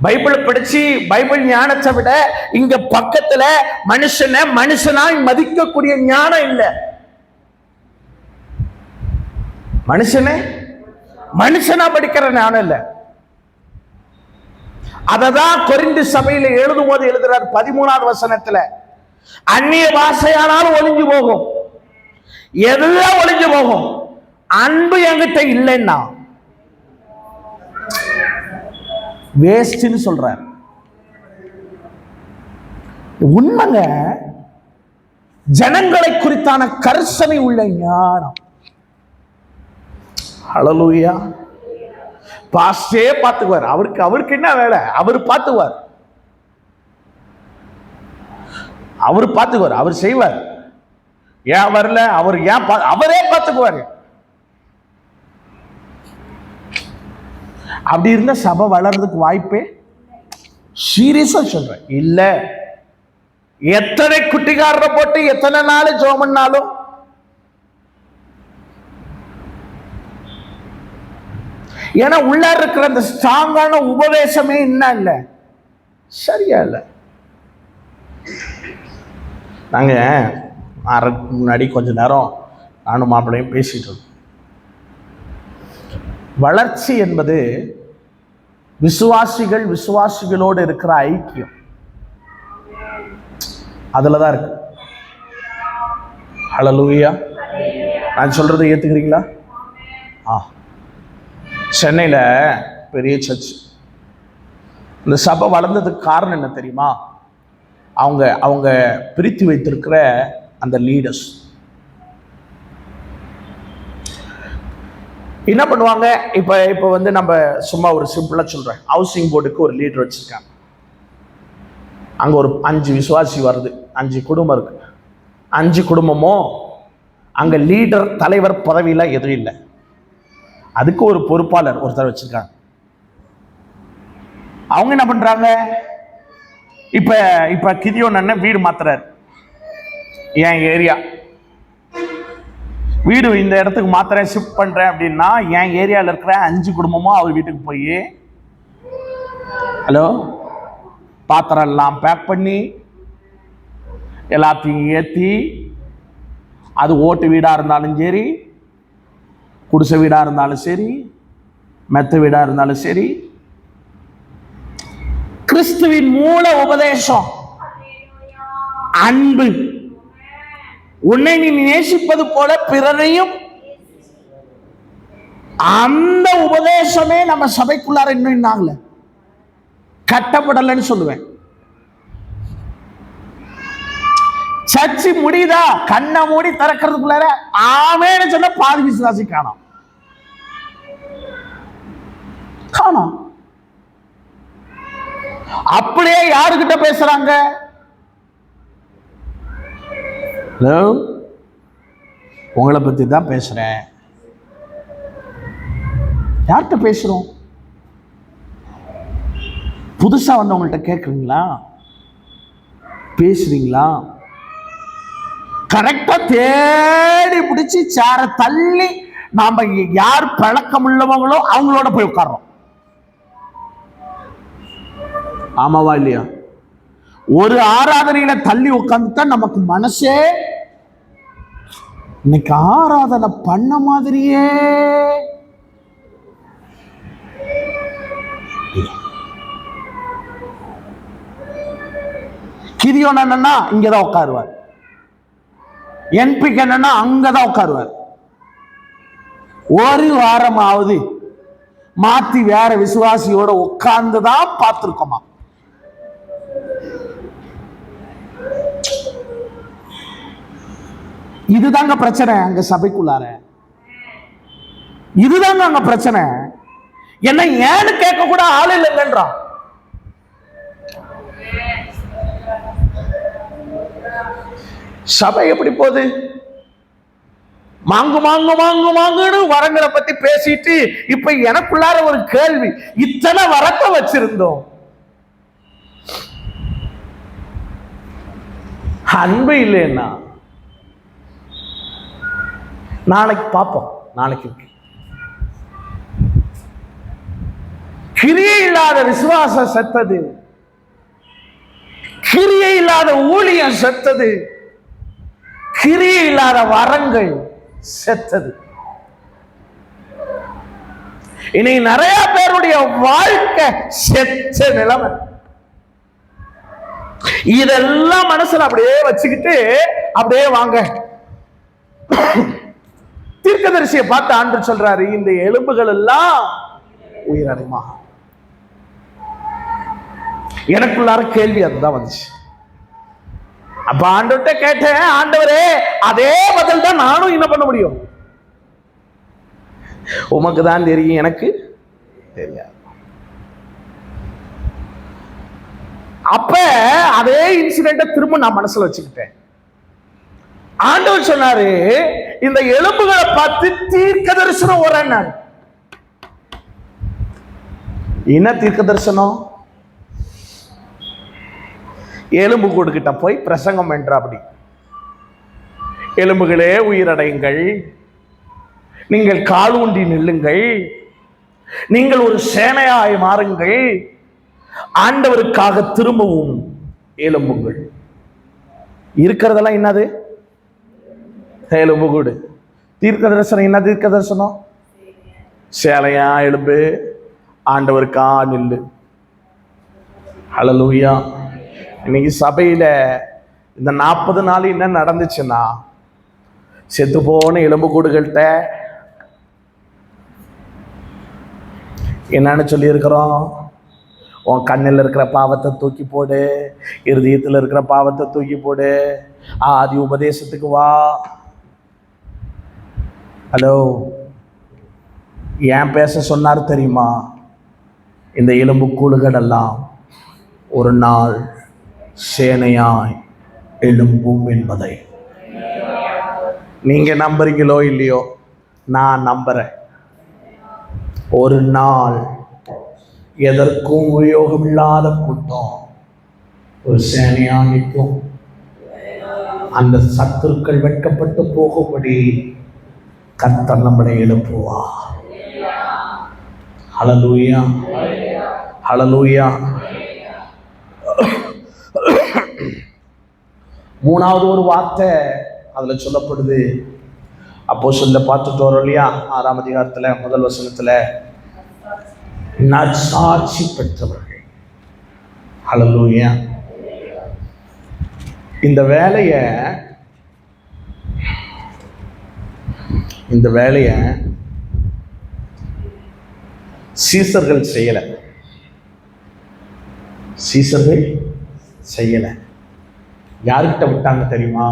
பைபிள் படிச்சு பைபிள் ஞானத்தை விட இங்க பக்கத்துல மனுஷனை மனுஷனாய் மதிக்கக்கூடிய ஞானம் இல்ல. மனுஷனே மனுஷனா படிக்கிற ஞானம் இல்ல. அததான் கொரிந்து சபையில எழுதும் போது எழுதுறார் 13வது வசனத்துல, அந்நிய பாஷையானாலும் ஒளிஞ்சு போகும், எல்லாம் ஒளிஞ்சு போகும், அன்பு என்கிட்ட இல்லைன்னா வேஸ்ட்னு சொல்றார். உண்மைங்க, ஜனங்களை குறித்தான கரிசனை உள்ள ஞானம். ஹல்லேலூயா. பாஸ்டே பார்த்துக்குவார். அவருக்கு என்ன வேலை? அவர் பார்த்துக்குவார், அவர் செய்வார். ஏன் வரல? அவரே பார்த்துக்குவார். அப்படி இருந்த சபை வளர்றதுக்கு வாய்ப்பே, சீரியஸா சொல்றேன், இல்ல. எத்தனை குட்டிக்காரரை போட்டு எத்தனை நாள் ஜோமன்னாலும் ஏன்னா உள்ள இருக்கிற அந்த ஸ்ட்ராங்கான உபதேசமே என்ன இல்ல, சரியா இல்ல. நாங்க முன்னாடி கொஞ்ச நேரம் நானும் மாப்பிள்ளையும் பேசிட்டு இருந்தோம். வளர்ச்சி என்பது விசுவாசிகளோடு இருக்கிற ஐக்கியம். அதுலதான் இருக்கு. ஹல்லேலூயா. நான் சொல்றதை ஏத்துக்கிறீங்களா? சென்னையில பெரிய சர்ச். இந்த சபை வளர்ந்ததுக்கு காரணம் என்ன தெரியுமா? அவங்க பிரித்து வைத்திருக்கிற அந்த லீடர்ஸ் என்ன பண்ணுவாங்க? இப்ப வந்து நம்ம சும்மா ஒரு சிம்பிளா சொல்றேன், ஹவுசிங் போர்டுக்கு ஒரு லீடர் வச்சிருக்காங்க. அங்க ஒரு 5 விசுவாசி வருது, 5 குடும்பம் இருக்கு. 5 குடும்பமும் அங்க லீடர் தலைவர் பதவியில எதுவும் இல்லை. அதுக்கு ஒரு பொறுப்பாளர் ஒருத்தர் வச்சிருக்காங்க. அவங்க என்ன பண்றாங்க? இப்ப கிதியோன் அண்ணன் வீடு மாத்துறாரு. என் ஏரியா வீடு இந்த இடத்துக்கு மாத்திரம் ஷிஃப்ட் பண்றேன் அப்படின்னா, என் ஏரியாவில் இருக்கிற 5 குடும்பமும் அவர் வீட்டுக்கு போய் ஹலோ பாத்திரம் எல்லாம் பேக் பண்ணி எல்லாத்தையும் ஏற்றி, அது ஓட்டு வீடா இருந்தாலும் சரி, குடிசை வீடா இருந்தாலும் சரி, மெத்த வீடா இருந்தாலும் சரி, கிறிஸ்துவின் மூல உபதேசம் அன்பு. உன்னை நீ நேசிப்பது போல பிறரையும். அந்த உபதேசமே நம்ம சபைக்குள்ளார இன்னும் ஆகல, கட்டப்படலன்னு சொல்லுவேன். சர்ச்சு முடியுதா? கண்ணை மூடி திறக்கிறதுக்குள்ளார ஆமேன்னு சொன்ன பாதி விசுவாசி காணோம். அப்படியே யாருக்கிட்ட பேசுறாங்க? உங்களை பத்தி தான் பேசுறேன். யார்கிட்ட பேசுறோம்? புதுசா வந்தவங்கள்ட்ட கேட்குறீங்களா? பேசுறீங்களா? கரெக்டா தேடி பிடிச்சி சேர தள்ளி நாம யார் பழக்கம் உள்ளவங்களோ அவங்களோட போய் உட்கார்றோம். ஆமாவா இல்லையா? ஒரு ஆராதனையில தள்ளி உட்கார்ந்துட்டா நமக்கு மனசே இன்னைக்கு ஆராதனை பண்ண மாதிரியே. கிதியோன் என்னன்னா இங்கதான் உட்காருவார், என்பிக்கு என்னன்னா அங்கதான் உட்காருவார். ஒரு வாரமாவது மாத்தி வேற விசுவாசியோட உட்கார்ந்துதான் பார்த்திருக்கோமா? இதுதாங்க பிரச்சனை அங்க சபைக்குள்ளார. இதுதாங்க அங்க பிரச்சனை. என்ன ஏன்னு கேட்க கூட ஆள் இல்லைங்கன்றான். சபை எப்படி போகுது? மாங்கு மாங்கு மாங்கு மாங்குன்னு வரங்களை பத்தி பேசிட்டு, இப்ப எனக்குள்ளார ஒரு கேள்வி, இத்தனை வரத்தை வச்சிருந்தோம், அன்பு இல்லைன்னா நாளைக்கு பார்ப்போம். நாளைக்கு கிரியை இல்லாத விசுவாசம் செத்தது, கிரியை இல்லாத ஊழியம் செத்தது, கிரியை இல்லாத வரங்கள் செத்தது. இனி நிறைய பேருடைய வாழ்க்கை செத்த நிலைமை. இதெல்லாம் மனசுல அப்படியே வச்சுக்கிட்டு அப்படியே வாங்க. தீர்க்கதரிசியை பார்த்து ஆண்டவர் சொல்றாரு, இந்த எலும்புகள் எல்லாம் உயிரடைமா. எனக்குள்ளார கேள்வி அதுதான் வந்துச்சு. அப்ப ஆண்டவர்கிட்ட கேட்டேன், ஆண்டவரே அதே பதில் தான் நானும் என்ன பண்ண முடியும்? உமக்கு தான் தெரியும், எனக்கு தெரியாது. அப்ப அதே இன்சிடென்ட திரும்ப நான் மனசுல வச்சுக்கிட்டேன். ஆண்டவர் சொன்னாரு, இந்த எலும்புகளை பார்த்து தீர்க்க தரிசனம் ஓரன்னாரு. என்ன தீர்க்க தரிசனம்? எலும்பு கூடுகிட்ட போய் பிரசங்கம் என்ற அப்படி, எலும்புகளே உயிரடையுங்கள், நீங்கள் கால் ஊன்றி நில்லுங்கள், நீங்கள் ஒரு சேனையாய் மாறுங்கள், ஆண்டவருக்காக திரும்பவும் எலும்புங்கள். இருக்கிறதெல்லாம் என்னது? எலும்பு கூடு. தீர்க்க தரிசனம் என்ன? தீர்க்க தரிசனம் சேலையா எலும்பு, ஆண்டவருக்கா நில்லு. ஹல்லேலூயா. இன்னைக்கு சபையில இந்த 40 நாள் என்ன நடந்துச்சுன்னா, செத்து போன எலும்பு கூடுகள்கிட்ட என்னன்னு சொல்லி இருக்கிறோம்? உன் கண்ணில் இருக்கிற பாவத்தை தூக்கி போடு, இருதயத்தில் இருக்கிற பாவத்தை தூக்கி போடு, ஆதி உபதேசத்துக்கு வா. ஹலோ, ஏன் பேச சொன்னார் தெரியுமா? இந்த எலும்பு கூடுகள் எல்லாம் ஒரு நாள் சேனையாய் எழும்பும் என்பதை நீங்க நம்புறீங்களோ இல்லையோ, நான் நம்புறேன். ஒரு நாள் எதற்கும் உபயோகம் இல்லாத கூட்டம் ஒரு சேனையா நிற்கும். அந்த சத்துருக்கள் வெட்கப்பட்டு போகும்படி கர்த்தர் நம்மளை எழுப்புவார். ஹல்லேலூயா, ஹல்லேலூயா. மூணாவது ஒரு வார்த்தை அதுல சொல்லப்படுது. அப்போஸ்தலரை பார்த்துட்டு வரோம் இல்லையா? 6ஆம் அதிகாரத்துல 1 வசனத்துல, நற்சாட்சி பெற்றவர்கள். ஹல்லேலூயா. இந்த வேலையை சீசர்கள் செய்யல. சீசர்கள் செய்யல. யாருக்கிட்ட விட்டாங்க தெரியுமா?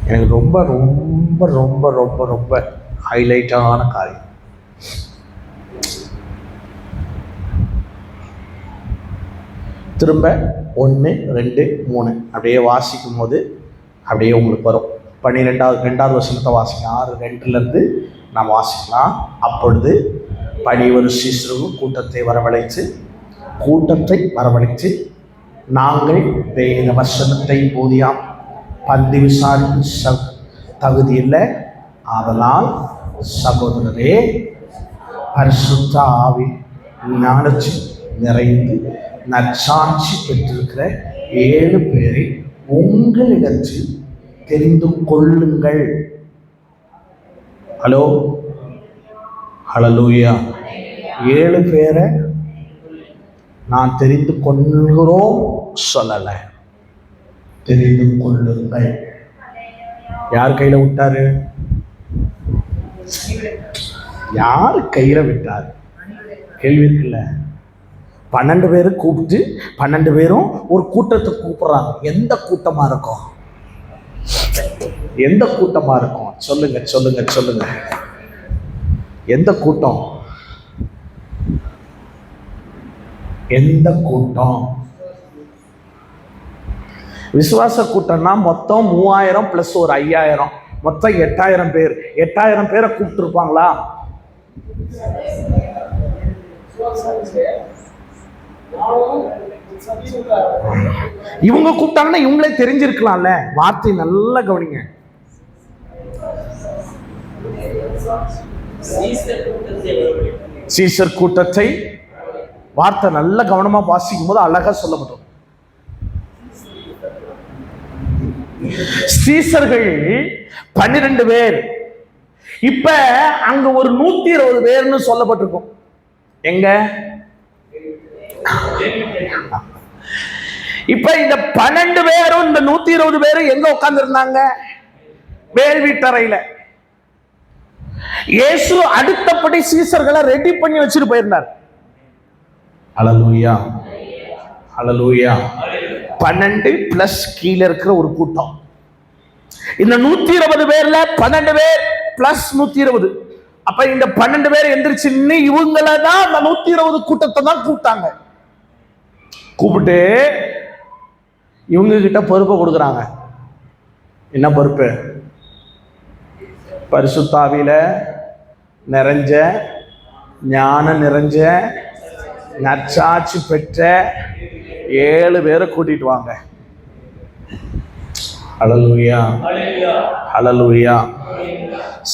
எனக்கு ரொம்ப ரொம்ப ரொம்ப ரொம்ப ரொம்ப ஹைலைட்டான காரியம். திரும்ப 1, 2, 3 அப்படியே வாசிக்கும் போது அப்படியே உங்களுக்கு வரும். 2வது வசனத்தை வாசிங்க. 6:2 நாம் வாசிக்கலாம். அப்பொழுது பணிவரு சீசரும் கூட்டத்தை வரவழைத்து நாங்கள் வேத வசனத்தை போதியாம் பந்தி விசாரிப்பு தகுதியில்லை, அதனால் சகோதரரே பரிசுத்த ஆவி ஞானத்தில் நிறைந்து நற்சாட்சி பெற்றிருக்கிற 7 பேரை உங்களிடத்தில் தெரிந்து கொள்ளுங்கள். ஹலோ, ஹல்லேலூயா. 7 பேரை நான் தெரிந்து கொள்கிறோம் சொல்லல, தெரிந்து கொள்ளுங்கள். யார் கையில விட்டாரு? யார் கையில விட்டாரு? கேள்வி இருக்குல்ல. 12 பேரை கூப்பிட்டு 12 பேரும் ஒரு கூட்டத்தை கூப்பிடுறாங்க. எந்த கூட்டமா இருக்கும்? எந்த கூட்டமா இருக்கும்? சொல்லுங்க சொல்லுங்க சொல்லுங்க. எந்த கூட்டம்? எந்த கூட்டம்? விசுவாச கூட்டம்னா மொத்தம் 3000 பிளஸ் ஒரு 5000, மொத்தம் 8000 பேர். 8000 பேரை கூப்பிட்டு இருப்பாங்களா? இவங்க கூப்பிட்டாங்கன்னா இவங்களே தெரிஞ்சிருக்கலாம்ல. வார்த்தை நல்லா கவனிங்க. சீசர் கூட்டத்தை வார்த்தை நல்ல கவனமா வாசிக்கும் போது அழகா சொல்லப்படும். சீசர்கள் 12 பேர். இப்ப அங்க ஒரு 120 பேர்னு சொல்லப்பட்டிருக்கும். எங்க இப்ப இந்த 12 பேரும் இந்த 120 பேரும் எங்க உட்கார்ந்து இருந்தாங்க? மேல் வீட்டறையில. இயேசு அடுத்தபடி சீசர்களை ரெடி பண்ணி வச்சுட்டு போயிருந்தார். ஹல்லேலூயா, ஹல்லேலூயா. 12 பிளஸ் கீழே இருக்கிற ஒரு கூட்டம். இந்த 120 பேர்ல 12 பேர் பிளஸ் 120. அப்ப இந்த 12 பேர் எந்திரிச்சு இவங்கள தான் அந்த 120 கூட்டத்தை தான் கூப்பிட்டாங்க. கூப்பிட்டு இவங்க கிட்ட பொறுப்பை கொடுக்குறாங்க. என்ன பொறுப்பு? பரிசுத்தாவில நிறைஞ்ச, ஞானம் நிறைஞ்ச, நற்சாட்சி பெற்ற 7 பேரை கூட்டிட்டு வாங்க. ஹல்லேலூயா, ஹல்லேலூயா.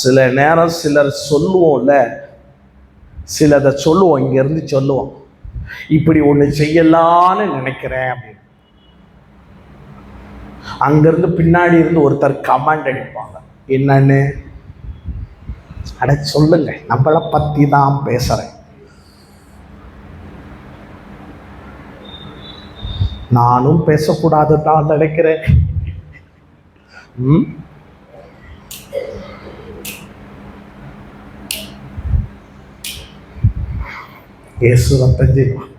சில நேரம் சிலர் சொல்லுவோம்ல, சிலதை சொல்லுவோம், இங்க இருந்து சொல்லுவோம், இப்படி ஒண்ணு செய்யலான்னு நினைக்கிறேன் அப்படின்னு. அங்கிருந்து பின்னாடி இருந்து ஒருத்தர் கமாண்ட் அடிப்பாங்க. என்னன்னு? அட சொல்லுங்க, நம்மளை பத்தி தான் பேசுறேன். நானும் பேசக்கூடாதுதான் நினைக்கிறேன். இயேசு ரத்தம் செய்வான்.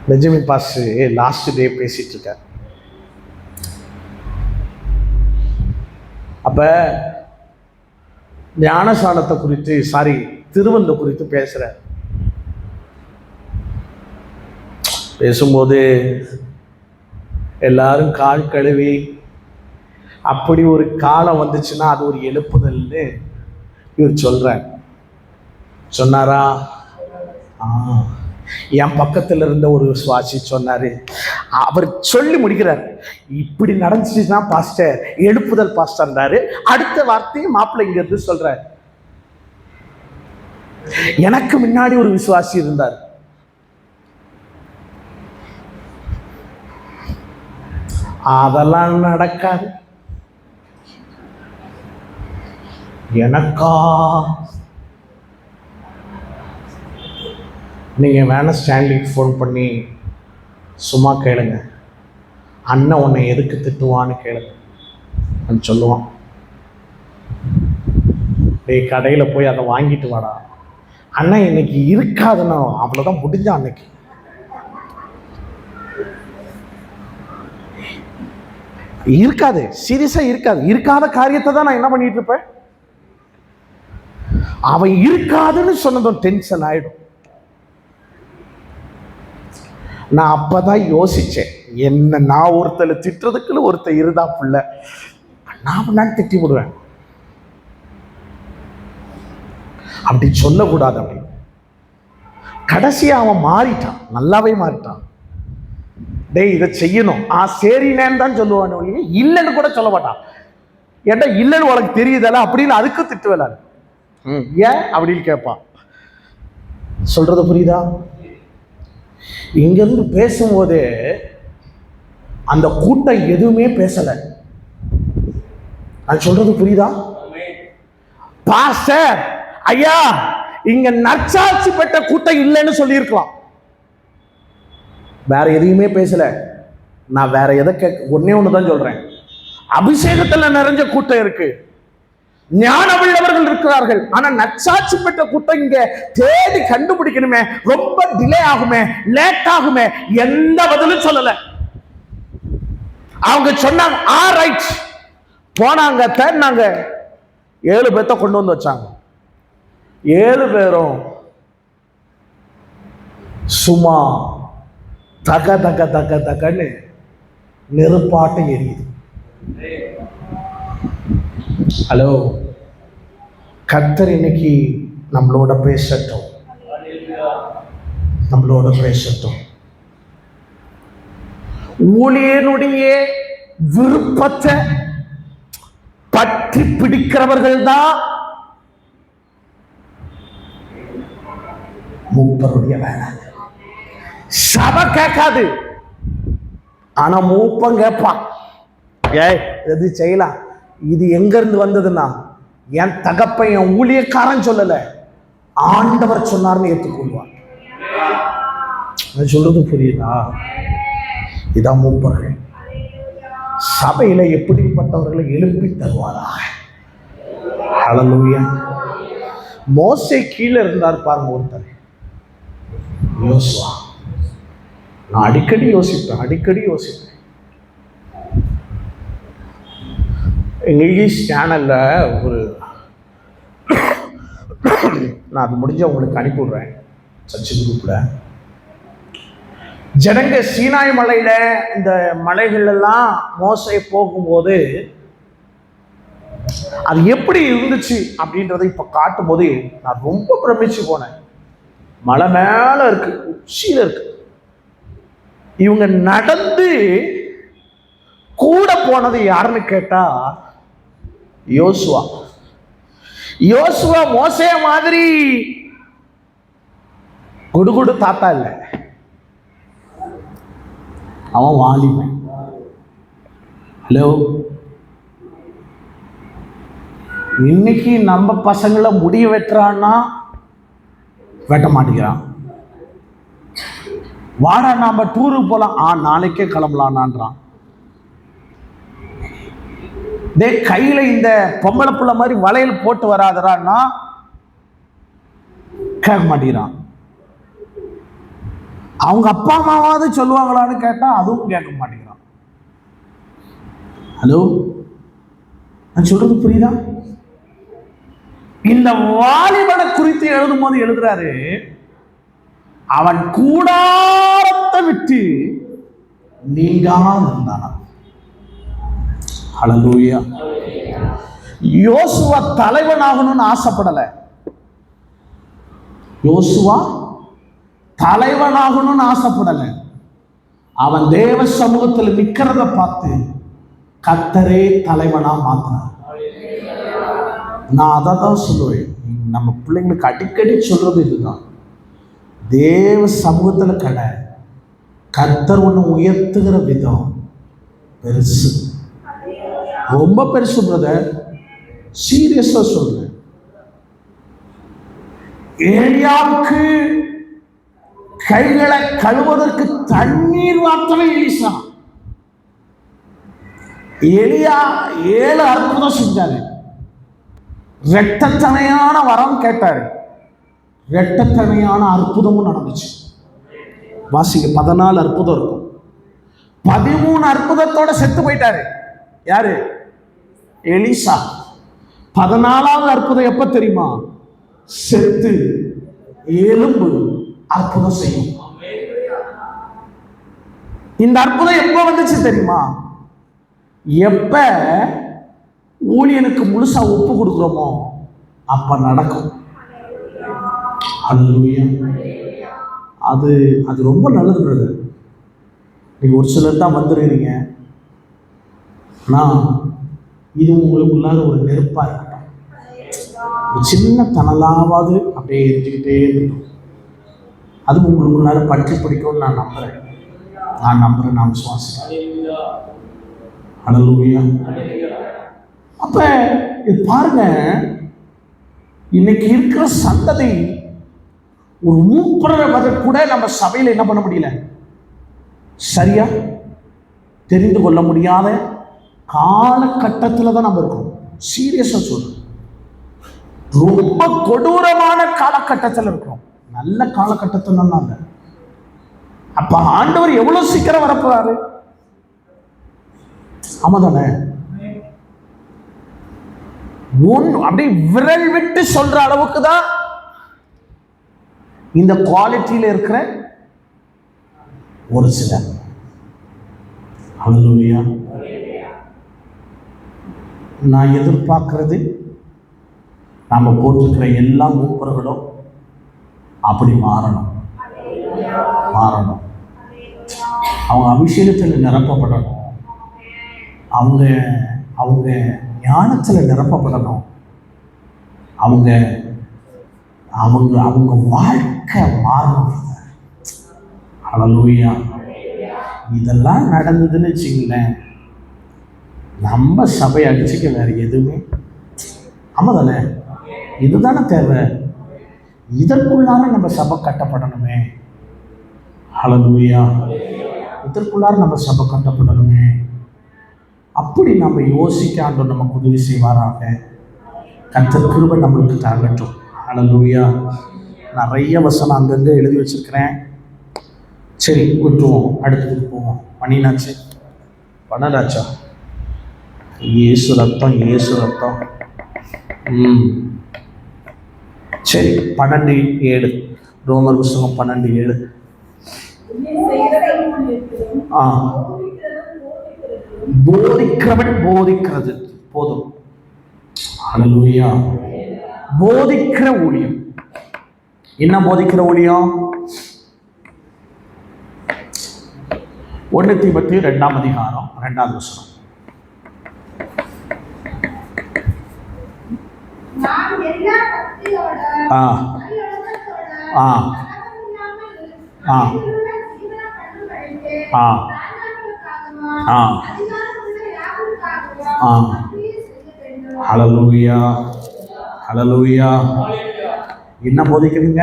பெஞ்சமின் பாஸ் லாஸ்ட் டே பேசிட்டு இருக்கார். அப்ப ஞானசானத்தை குறித்து, திருவந்த குறித்து பேசுறார். பேசும்போது எல்லாரும் கால் கழுவி, அப்படி ஒரு காலம் வந்துச்சுன்னா அது ஒரு எழுப்புதல்னு இவர் சொல்றார். சொன்னாரா? என் பக்கத்துல இருந்த ஒரு சுவாசி சொன்னாரு. அவர் சொல்லி முடிக்கிறார், இப்படி நடந்துச்சுன்னா பாஸ்டர் எழுப்புதல் பாஸ்டர்ன்றாரு. அடுத்த வார்த்தையை மாப்பிள்ளை இங்க இருந்து சொல்றார், எனக்கு முன்னாடி ஒரு விசுவாசி இருந்தார், அதெல்லாம் நடக்காது, எனக்கா? நீங்கள் வேணா ஸ்டாண்டிக்கு ஃபோன் பண்ணி சும்மா கேளுங்க, அண்ணன் உன்னை எதுக்கு திட்டுவான்னு கேளுங்க அப்படின்னு சொல்லுவான். டேய், கடையில் போய் அதை வாங்கிட்டு வாடா. அண்ணன் இன்னைக்கு இருக்காதுன்னா அவ்வளோதான், முடிஞ்சா அன்னைக்கு. இருக்காது, சீரியஸா இருக்காது. இருக்காத காரியத்தை தான் நான் என்ன பண்ணிட்டு இருப்பேன். அவன் இருக்காதுன்னு சொன்னதும் டென்ஷன் ஆயிடும். நான் அப்பதான் யோசிச்சேன், என்ன நான் ஒருத்தரை திட்டுறதுக்குன்னு ஒருத்தர் இருந்தா புள்ள, நான் திட்டி விடுவேன். அப்படி சொல்லக்கூடாது. அப்படி கடைசியா அவன் மாறிட்டான், நல்லாவே மாறிட்டான். டேய், இதை செய்யணும், சரினேன்னு தான் சொல்லுவான், இல்லைன்னு கூட சொல்ல மாட்டான். ஏன்டா இல்லைன்னு உனக்கு தெரியுதல அப்படின்னு அதுக்கு திட்டு வேலை. ஏன் அப்படின்னு கேட்பான். சொல்றது புரியுதா? இங்கிருந்து பேசும்போது அந்த கூட்டம் எதுவுமே பேசல. நான் சொல்றது புரியுதா? பாஸ்டர் ஐயா, இங்க நற்சாட்சி பெற்ற கூட்டம் இல்லைன்னு சொல்லியிருக்கலாம். வேற எதையுமே பேசல. நான் வேற எதை ஒன்னே ஒண்ணுதான் சொல்றேன், அபிஷேகத்துல நிறைஞ்ச கூட்டம் இருக்கு, ஞானம் உள்ளவர்கள் இருக்கிறார்கள். ஆனா நற்சாட்சி பெற்ற கூட்டம் இங்க தேடி கண்டுபிடிக்கணுமே, ரொம்ப டிலே ஆகுமே, லேட் ஆகுமே, எந்த பதிலும் சொல்லல. அவங்க சொன்னாங்க, ரைட், போனாங்க, தேடினாங்க, 7 பேர்த்த கொண்டு வந்து வச்சாங்க. 7 பேரும் சும்மா தக தக தக தகன்னு நெருப்பாட்டம் எரியுது. ஹலோ, கர்த்தர் இன்னைக்கு நம்மளோட பேசட்டும். நம்மளோட பேசட்டும். ஊழியனுடைய விருப்பத்தை பற்றி பிடிக்கிறவர்கள் தான் மூப்பருடைய வேலை. சபை கேட்காது, ஆனா மூப்பம் கேட்பான். எது செய்யலாம், இது எங்க இருந்து வந்ததுன்னா என் தகப்பன் என் ஊழியக்காரன் சொல்லல, ஆண்டவர் சொன்னார்னு ஏற்றுக்கொள்வார். சொல்றது புரியுதா? இதான் மூப்பர்கள். சபையில எப்படிப்பட்டவர்களை எழுப்பி தருவாராக. ஹல்லேலூயா. மோசே கீழே இருந்தார் பாருங்க ஒருத்தர், யோசுவா. நான் அடிக்கடி யோசிப்பேன். இங்கிலீஷ் சேனல்ல ஒரு நான் அது முடிஞ்ச உங்களுக்கு அனுப்பிவிடுறேன் சர்ச் குரூப்ல. ஜனங்க சீனாய் மலையில இந்த மலைகள் எல்லாம் மோசே போகும்போது அது எப்படி இருந்துச்சு அப்படின்றத இப்ப காட்டும் போது நான் ரொம்ப பிரமிச்சு போனேன். மலை மேல இருக்கு, உச்சியில இருக்கு. இவங்க நடந்து கூட போனது யாருன்னு கேட்டா யோசுவா. மோசே மாதிரி குடுகுடு தாத்தா இல்ல, அவன் வாலிபன். ஹலோ, இன்னைக்கு நம்ம பசங்களை முடிய வெட்டுறான்னா வெட்ட மாட்டேங்கிறான். வாடா நாம டூருக்கு போலாம், நாளைக்கே கிளம்பலான்றான். கையில இந்த பொம்பளை புள்ள மாதிரி வளையல் போட்டு வராதரான்னா கேட்க மாட்டேங்கிறான். அவங்க அப்பா அம்மாவாவது சொல்லுவாங்களான்னு கேட்டா அதுவும் கேட்க மாட்டேங்கிறான். ஹலோ, நான் சொல்றது புரியுதா? இந்த வாலிபனை குறித்து எழுதும் போது எழுதுறாரு, அவன் கூடாரத்தை விட்டு நீங்காமல் இருந்தானா. ஹல்லேலூயா. யோசுவா தலைவனாகணும்னு ஆசைப்படல. அவன் தேவ சமூகத்தில் நிக்கிறத பார்த்து கர்த்தரே தலைவனா மாத்தினார். நான் அதை தான் சொல்லுவேன், நம்ம பிள்ளைங்களுக்கு அடிக்கடி சொல்றது இதுதான். தேவ சமூகத்தில் கடை கர்த்தர் ஒன்று உயர்த்துகிற விதம் பெருசு, ரொம்ப பெருசு பிரதர். சீரியஸா சொல்றேன். ஏலியாவுக்கு கைகளை கழுவதற்கு தண்ணீர் வார்த்தவே எலிசா. எலியா 7 அற்புதம் செஞ்சாரு. இரட்டத்தனையான வரம் கேட்டாரு, இரட்டத்தனையான அற்புதமும் நடந்துச்சு. வாசிங்க, 14 அற்புதம் இருக்கும். 13 அற்புதத்தோட செத்து போயிட்டாரு. யாரு? எலிசா. 14வது அற்புதம் எப்ப தெரியுமா? செத்து எலும்பு அற்புதம் செய்யும். இந்த அற்புதம் எப்ப வந்துச்சு தெரியுமா? எப்ப ஊழியனுக்கு முழுசா ஒப்பு கொடுக்கிறோமோ அப்ப நடக்கும். அது ரொம்ப நல்லது பிரதர். நீங்க ஒரு சிலர் தான் வந்துடுறீங்க, ஆனால் இது உங்களுக்குள்ளார ஒரு நெருப்பா இருக்கட்டும். ஒரு சின்ன தணலாவது அப்படியே எரிஞ்சுக்கிட்டே இருக்கட்டும். அது உங்களுக்குள்ளார பற்றி பிடிக்கும்னு நான் நம்புறேன். நான் விசுவாசிக்கிறேன். ஹல்லேலூயா. அப்ப இது பாருங்க, இன்னைக்கு இருக்கிற சந்ததி ஒரு மூப்பரை கூட நம்ம சபையில் என்ன பண்ண முடியல, சரியா தெரிந்து கொள்ள முடியாத காலகட்டத்தில் தான் நம்ம இருக்கோம். சீரியஸா சொல்றோம், ரொம்ப கொடூரமான காலகட்டத்தில் இருக்கிறோம். நல்ல காலகட்டத்தில் தான். அப்ப ஆண்டவர் எவ்வளவு சீக்கிரம் வரப்போறாரு? ஆமாதானே? அப்படி விரல் விட்டு சொல்ற அளவுக்கு தான் இந்த குவாலிட்டியில இருக்கிற ஒரு சிலர். ஹல்லேலூயா. நான் எதிர்பார்க்கிறது நாம போட்டிருக்கிற எல்லா மூப்பர்களும் அப்படி மாறணும். மாறணும். அவங்க அபிஷேகத்தில் நிரப்பப்படணும். அவங்க அவங்க ஞானத்தில் நிரப்பப்படணும். அவங்க அவங்க அவங்க வாழ்க்கை மாறணும். ஹல்லேலூயா. இதெல்லாம் நடந்ததுன்னு வச்சுங்களேன், நம்ம சபை அடிச்சுக்க வேற எதுவுமே ஆமாம் தானே? இதுதானே தேவை. இதற்குள்ளார நம்ம சபை கட்டப்படணுமே. ஹல்லேலூயா. இதற்குள்ளார நம்ம சபை கட்டப்படணுமே. அப்படி நம்ம யோசிக்க ஆண்டவர் நமக்கு உதவி செய்வாராக. கர்த்தர் கிருபை நம்மளுக்கு தாங்கட்டும். ஹல்லேலூயா. நிறைய வசனம் அங்கங்கே எழுதி வச்சிருக்கிறேன். சரி, விட்டுருவோம், அடுத்ததுக்கு போவோம். பண்ணினாச்சு, பண்ணலாச்சா? இயேசு ரத்தம், இயேசு ரத்தம். சரி, 12:7 ரோமர் புஸ்தகம் 12:7. போதிக்கிறவன் போதிக்கிறது போதும். ஹல்லேலூயா. போதிக்கிற ஊழியம். என்ன போதிக்கிற ஊழியம்? 1 தீமோத்தேயு 2ஆம் அதிகாரம் 2ஆவது வசனம். ஹல்லேலூயா. ஹல்லேலூயா. என்ன போதிக்கிறீங்க?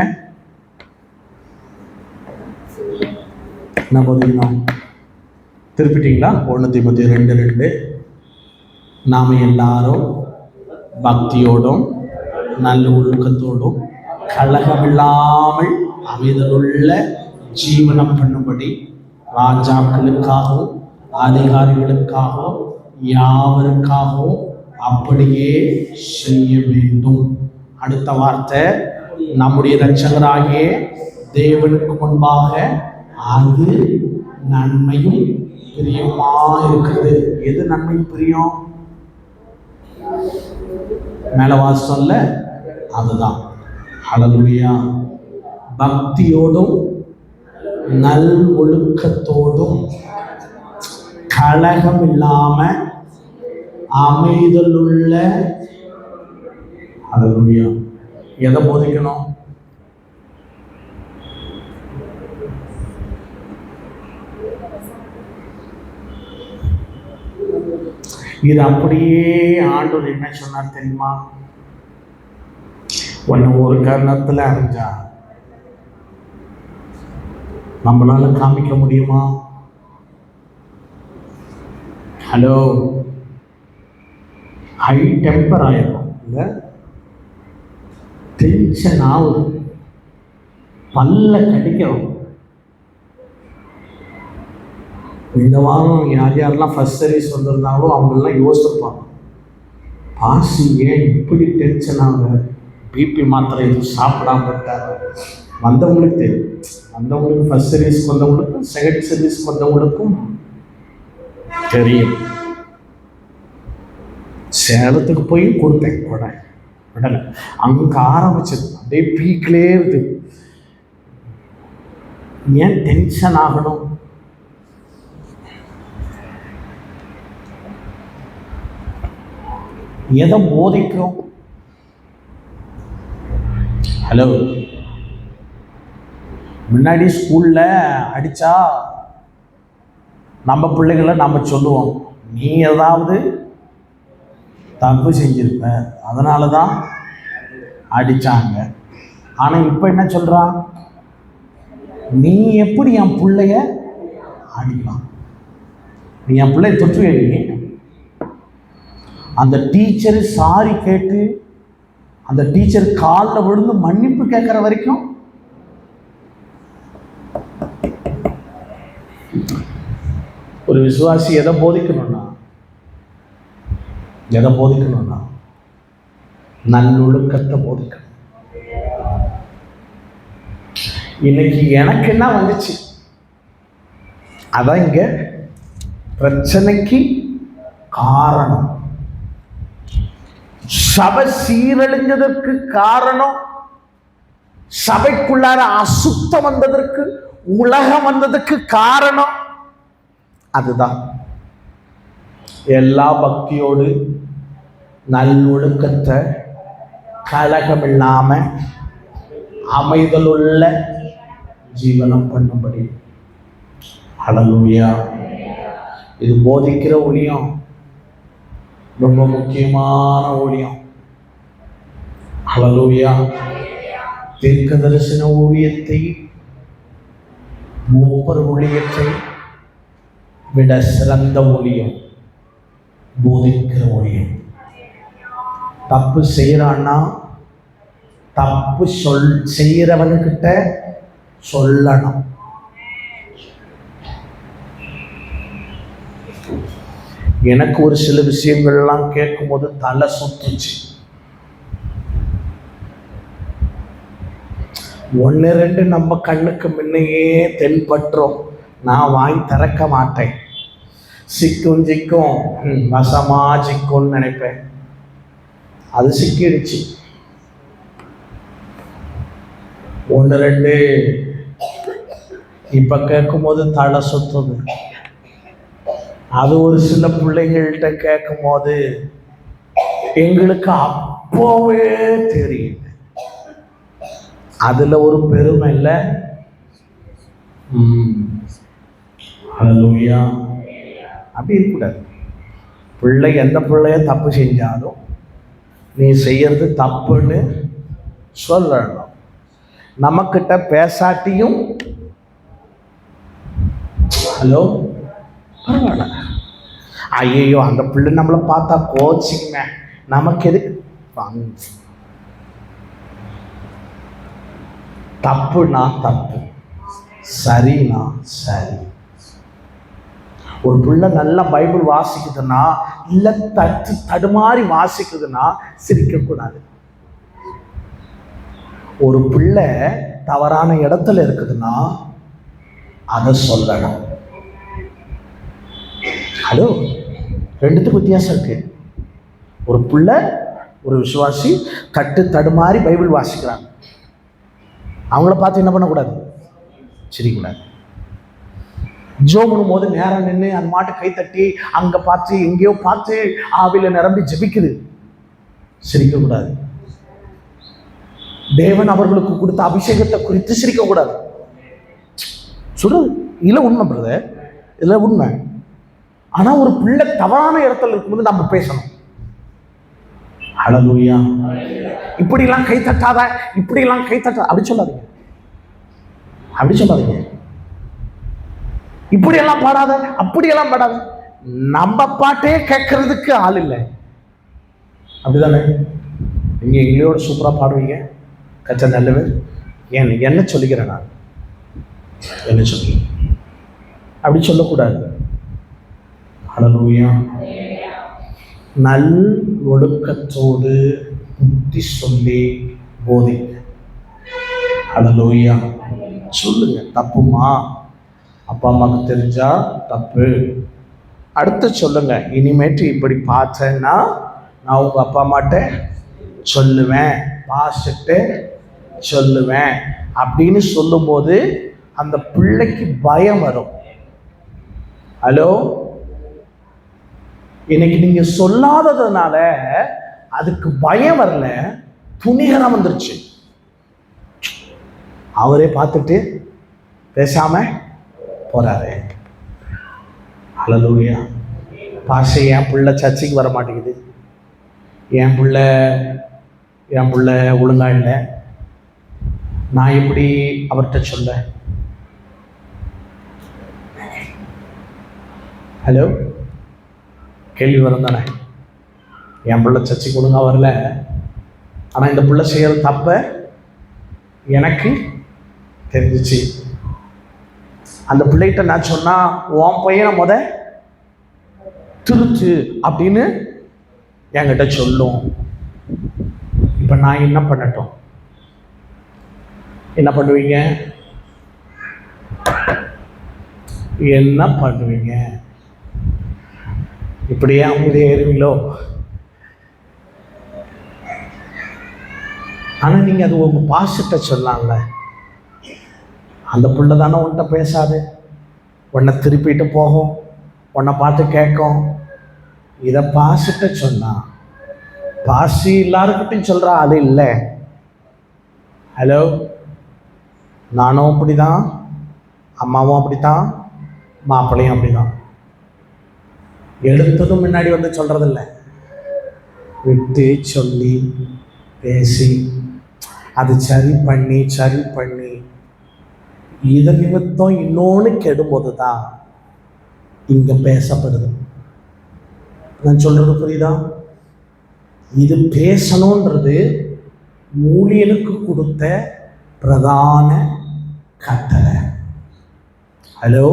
என்ன போதிக்கணும்? திருப்பிட்டீங்களா? 1 தீமோத்தேயு 2:2. நாம் எல்லாரும் பக்தியோடும் நல்ல ஒழுக்கத்தோடும் கலகமில்லாமல் அமைதலுள்ள ஜீவனம் பண்ணும்படி ராஜாக்களுக்காகவும் அதிகாரிகளுக்காகவும் யாவருக்காகவும் அப்படியே செய்ய வேண்டும். அடுத்த வார்த்தை, நம்முடைய இரட்சகராகிய தேவனுக்கு முன்பாக அது நன்மையும் பிரியமா இருக்கிறது. எது நன்மையும் பிரியம்? மேல வாசல்ல அதுதான். ஹல்லேலூயா. பக்தியோடும் நல் ஒழுக்கத்தோடும் கலகம் இல்லாம அமைதலுள்ள. ஹல்லேலூயா. எதை போதிக்கணும்? இது அப்படியே ஆண்டவர் என்ன சொன்னார் தெரியுமா? உன்னை ஒரு காரணத்துல அறிஞ்சா நம்மளால காமிக்க முடியுமா? ஹலோ, ஹை டெம்பர் ஆயிடும், இல்லை டென்ஷன் ஆகுது, பல்ல கடிக்கிறோம். இந்த வாரம் யார் யாரெல்லாம் ஃபர்ஸ்ட் சர்வீஸ் வந்திருந்தாங்களோ அவங்களெல்லாம் யோசிச்சிருப்பாங்க, பாசி ஏன் இப்படி டென்ஷன் ஆகுது, பிபி மாத்திரை எதுவும் சாப்பிடாம விட்டார். வந்தவங்களுக்கு தெரியும், வந்தவங்களுக்கு ஃபர்ஸ்ட் சர்வீஸ்க்கு வந்தவங்களுக்கும் செகண்ட் சர்வீஸ்க்கு வந்தவங்களுக்கும் தெரியும். சேலத்துக்கு போய் கொடுத்தேன் கூட விடலை, அங்கே ஆரம்பிச்சது அப்படியே பீக்லே இருக்கு. ஏன் டென்ஷன் ஆகணும்? எதை போதிக்கிறோம்? ஹலோ, முன்னாடி ஸ்கூல்ல அடிச்சா நம்ம பிள்ளைகளை நம்ம சொல்லுவோம், நீ ஏதாவது தப்பு செஞ்சிருப்ப அதனால தான் அடிச்சாங்க. ஆனால் இப்போ என்ன சொல்றான், நீ எப்படி என் பிள்ளைய அடிக்கலாம்? நீ என் பிள்ளைய தொற்றுவேனி. அந்த டீச்சர் சாரி கேட்டு அந்த டீச்சர் காலில் விழுந்து மன்னிப்பு கேட்குற வரைக்கும் ஒரு விசுவாசி எதை போதிக்கணும்னா நல்லொழுக்கத்தை போதிக்கணும். இன்னைக்கு எனக்கு என்ன வந்துச்சு, அதான் இங்க பிரச்சனைக்கு காரணம். சபை சீரழிஞ்சதற்கு காரணம், சபைக்குள்ளார அசுத்தம் வந்ததற்கு உலகம் வந்ததுக்கு காரணம் அதுதான். எல்லா பக்தியோடு நல்லொழுக்கத்தை கலகம் இல்லாம அமைதலுள்ள ஜீவனம் பண்ணும்படி. ஹல்லேலூயா. இது போதிக்கிற ஊழியம், ரொம்ப முக்கியமான ஊழியம். ஹல்லேலூயா. தீர்க்க தரிசன ஊழியத்தை ஒவ்வொரு ஊழியத்தை விட சிறந்த ஊழியம் போதிக்கிற ஊழியம். தப்பு செய்யறான்னா தப்பு செய்யறவன்கிட்ட சொல்லணும். எனக்கு ஒரு சில விஷயங்கள்லாம் கேட்கும் போது தலை சுத்துச்சு. 1-2 நம்ம கண்ணுக்கு முன்னையே தென்பற்றோம். நான் வாங்கி திறக்க மாட்டேன். சிக்கும் சிக்கும் வசமா சிக்கும்னு நினைப்பேன். அது சிக்கிடுச்சு. 1-2 இப்ப கேட்கும் போது தலை சுத்துது. அது ஒரு சில பிள்ளைங்கள்ட்ட கேட்கும் போது எங்களுக்கு அப்போவே தெரியும். அதுல ஒரு பெருமை இல்லை. ஹல்லேலூயா. அப்படி இருக்கக்கூடாது. பிள்ளை எந்த பிள்ளைய தப்பு செஞ்சாலும் நீ செய்யறது தப்புன்னு சொல்லணும். நம்மக்கிட்ட பேசாட்டியும் ஹலோ பரவாயில்ல, ஐயோ அந்த பிள்ளை நம்மளை பார்த்தா கோச்சிங்க, நமக்கு எதுக்கு? தப்புனா தப்பு, சரினா சரி. ஒரு பிள்ளை நல்லா பைபிள் வாசிக்குதுன்னா இல்லை தடுமாறி வாசிக்குதுன்னா சிரிக்கக்கூடாது. ஒரு பிள்ளை தவறான இடத்துல இருக்குதுன்னா அதை சொல்லணும். ஹலோ, ரெண்டுத்துக்கு வித்தியாசம் இருக்கு. ஒரு பிள்ளை ஒரு விசுவாசி தடுமாறி பைபிள் வாசிக்கிறாங்க, அவங்கள பார்த்து என்ன பண்ணக்கூடாது? சிரிக்கூடாது. ஜோமுனும் போது நேரம் நின்று அந்த மாட்டு கை தட்டி அங்க பார்த்து எங்கேயோ பார்த்து ஆவில நிரம்பி ஜெபிக்குது, சிரிக்கக்கூடாது. தேவன் அவர்களுக்கு கொடுத்த அபிஷேகத்தை குறித்து சிரிக்கக்கூடாது. சொல்றது இல்லை உண்மை பிரதர், இல்லை உண்மை. ஆனா ஒரு பிள்ளை தவறான இடத்துல இருக்கும்போது நம்ம பேசணும். ஹல்லேலூயா. இப்படிலாம் கை தட்டாத, இப்படிலாம் கை தட்டாத, அப்படி சொல்லாதீங்க, அப்படி சொல்லாதீங்க. இப்படியெல்லாம் பாடாத, அப்படியெல்லாம் பாடாத. நம்ம பாட்டே கேட்கறதுக்கு ஆள் இல்லை, அப்படிதானே? நீங்க எங்களோட சூப்பரா பாடுவீங்க, கச்ச நல்லவர். என்ன சொல்லிக்கிறேன் நான், என்ன சொல்லி அப்படி சொல்லக்கூடாது. ஹல்லேலூயா. நல் ஒழுக்கத்தோடு புத்தி சொல்லி போதிங்க. ஹல்லேலூயா. சொல்லுங்க, தப்புமா அப்பா அம்மாவுக்கு தெரிஞ்சா தப்பு. அடுத்து சொல்லுங்க, இனிமேட்டு இப்படி பார்த்தேன்னா நான் உங்க அப்பா அம்மாட்ட சொல்லுவேன், பாசிட்டு சொல்லுவேன் அப்படின்னு சொல்லும்போது அந்த பிள்ளைக்கு பயம் வரும். ஹலோ, இன்னைக்கு நீங்க சொல்லாததுனால அதுக்கு பயம் வரல, துணிகரம் வந்துருச்சு. அவரே பார்த்துட்டு பேசாம போறாரு. ஹல்லேலூயா. பாஷை, என் பிள்ளை சர்ச்சைக்கு வர மாட்டேங்குது, என் பிள்ளை ஒழுங்கா இல்லை, நான் எப்படி அவர்கிட்ட சொல்ல? ஹலோ, கேள்வி வரும் தானே? என் பிள்ளை சர்ச்சைக்கு ஒழுங்கா வரல, ஆனால் இந்த பிள்ளை செய்யற தப்ப எனக்கு தெரிஞ்சிச்சு. அந்த பிள்ளைகிட்ட நான் சொன்னா உன் பையனை திருத்து அப்படின்னு என்கிட்ட சொல்லும். இப்ப நான் என்ன பண்ணட்டும்? என்ன பண்ணுவீங்க? என்ன பண்ணுவீங்க? இப்படியே அமைதியாக ஏறுவீங்களோ? ஆனா நீங்க அது உங்க பாசத்தை சொல்லலாம்ல. அந்த பிள்ளை தானே உன்கிட்ட பேசாது, உன்னை திருப்பிட்டு போகும், உன்னை பார்த்து கேட்கும். இதை பாசிட்ட சொன்னா பாசி எல்லாருக்கிட்டையும் சொல்கிறா, அது இல்லை. ஹலோ, நானும் அப்படிதான், அம்மாவும் அப்படித்தான், மாப்பிள்ளையும் அப்படிதான். எடுத்ததும் முன்னாடி வந்து சொல்கிறதில்ல, விட்டு சொல்லி பேசி அது சரி பண்ணி இதை நிமித்தம் இன்னொன்று கெடும்போது தான் இங்கே பேசப்படுது. நான் சொல்கிறது புரியுதா? இது பேசணுன்றது ஊழியனுக்கு கொடுத்த பிரதான கட்டளை. ஹலோ,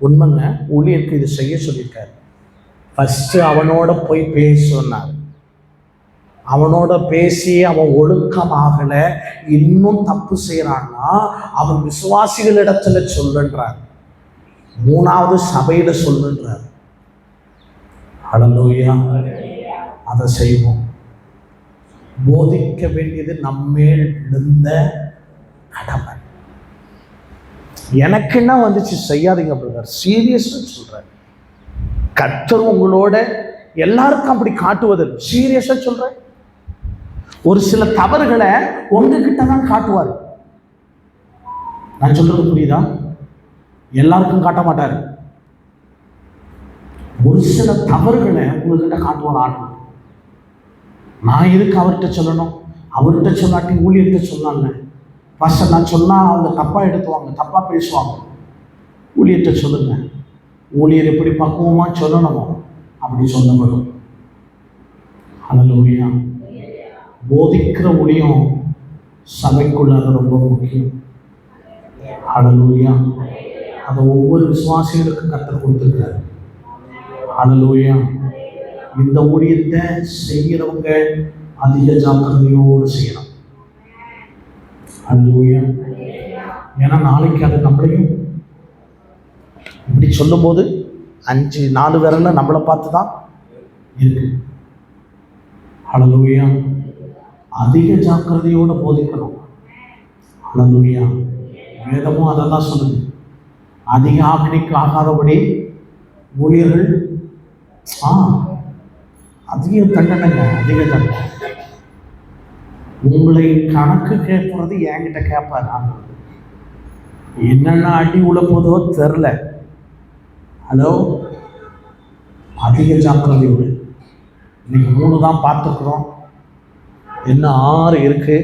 உண்மைங்க, ஊழியருக்கு இது செய்ய சொல்லியிருக்காரு. ஃபஸ்ட்டு அவனோட போய் பேசுனார். அவனோட பேசி அவன் ஒழுக்கமாகலை, இன்னும் தப்பு செய்கிறான்னா அவன் விசுவாசிகளிடத்துல சொல்லுன்றார். மூணாவது சபையில் சொல்லுன்றார். ஹல்லேலூயா. அதை செய்வோம். போதிக்க வேண்டியது நம்மேல் விழுந்த கடமை. எனக்கு என்ன வந்துச்சு, செய்யாதீங்க பிரதர், சீரியஸாக சொல்கிறேன். கர்த்தர் உங்களோட எல்லாருக்கும் அப்படி காட்டுவதில்லை, சீரியஸாக சொல்கிறேன். ஒரு சில தவறுகளை உங்ககிட்ட தான் காட்டுவார். நான் சொல்றது புரியுதா? எல்லாருக்கும் காட்ட மாட்டார். ஒரு சில தவறுகளை உங்ககிட்ட காட்டுவார் ஆண்டு. நான் எதுக்கு அவர்கிட்ட சொல்லணும்? அவர்கிட்ட சொல்லாட்டி ஊழியர்கிட்ட சொன்னாங்க. ஃபஸ்ட்டு நான் சொன்னால் அவங்க தப்பாக எடுத்துவாங்க, தப்பாக பேசுவாங்க. ஊழியர்கிட்ட சொல்லுங்க. ஊழியர் எப்படி பக்குவமாக சொல்லணுமோ அப்படி சொல்லப்படும். ஹல்லேலூயா. போதிக்கிற ஊழியம் சபைக்குள்ள ரொம்ப முக்கியம். ஹல்லேலூயா. அதை ஒவ்வொரு விசுவாசிகளுக்கும் கர்த்தர் கொடுத்துருக்காரு. ஹல்லேலூயா. இந்த ஊழியத்தை செய்கிறவங்க அதிக ஜாக்கிரதையோடு செய்யணும். ஹல்லேலூயா. ஏன்னா நாளைக்கு அது நம்மளையும் இப்படி சொல்லும்போது 5-4 விரல்ல நம்மளை பார்த்து தான் இருக்கு. ஹல்லேலூயா. அதிக ஜாக்கிரதையோடு போதிக்கணும். ஹல்லேலூயா. வேதமும் அதை தான் சொல்லுது. அதிக ஆக்கினைக்கு ஆகாதபடி ஊழியர்கள் அதிக தண்டனைங்க, அதிக தண்டனை. உங்களை கணக்கு கேட்பது என்கிட்ட கேட்பார். என்னென்ன அடி உழப்பதோ தெரில. ஹலோ, அதிக ஜாக்கிரதையோடு. இன்னைக்கு 3 தான் பார்த்துக்கிறோம், இன்னும் 6 இருக்கு.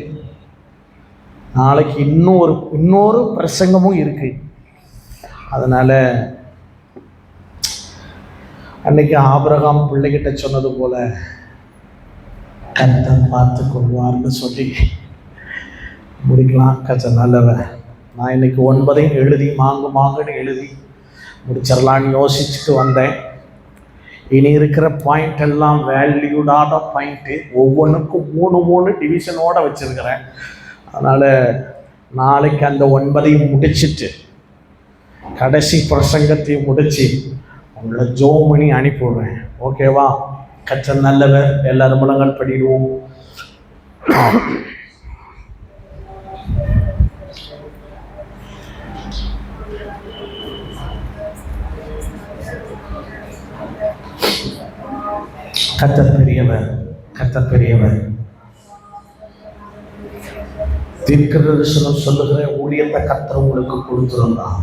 நாளைக்கு இன்னொரு பிரசங்கமும் இருக்கு. அதனால அன்னைக்கு ஆபிரகாம் பிள்ளைகிட்ட சொன்னது போல கர்த்தர் பார்த்து கொள்வார்னு சொல்லி முடிக்கலாம். கர்த்தர் நல்லவன். நான் இன்னைக்கு 9 எழுதி மாங்குன்னு எழுதி முடிச்சிடலான்னு யோசிச்சுட்டு வந்தேன். இனி இருக்கிற பாயிண்ட் எல்லாம் வேல்யூடான பாயிண்ட்டு. ஒவ்வொன்றுக்கும் 3 டிவிஷனோடு வச்சுருக்கிறேன். அதனால் நாளைக்கு அந்த 9 முடிச்சுட்டு கடைசி பிரசங்கத்தையும் முடித்து உங்களை ஜோம் பண்ணி அனுப்பிவிடுறேன். ஓகேவா? கர்த்தர் நல்லவர். எல்லாரும் முழங்கால் படிடுவோம். கர்த்தர் பெரியவர், கர்த்தர் பெரியவர். தீர்க்கதரிசனம் சொல்லுகிற ஊழியத்தை கர்த்தர் உங்களுக்கு கொடுத்திருந்தார்.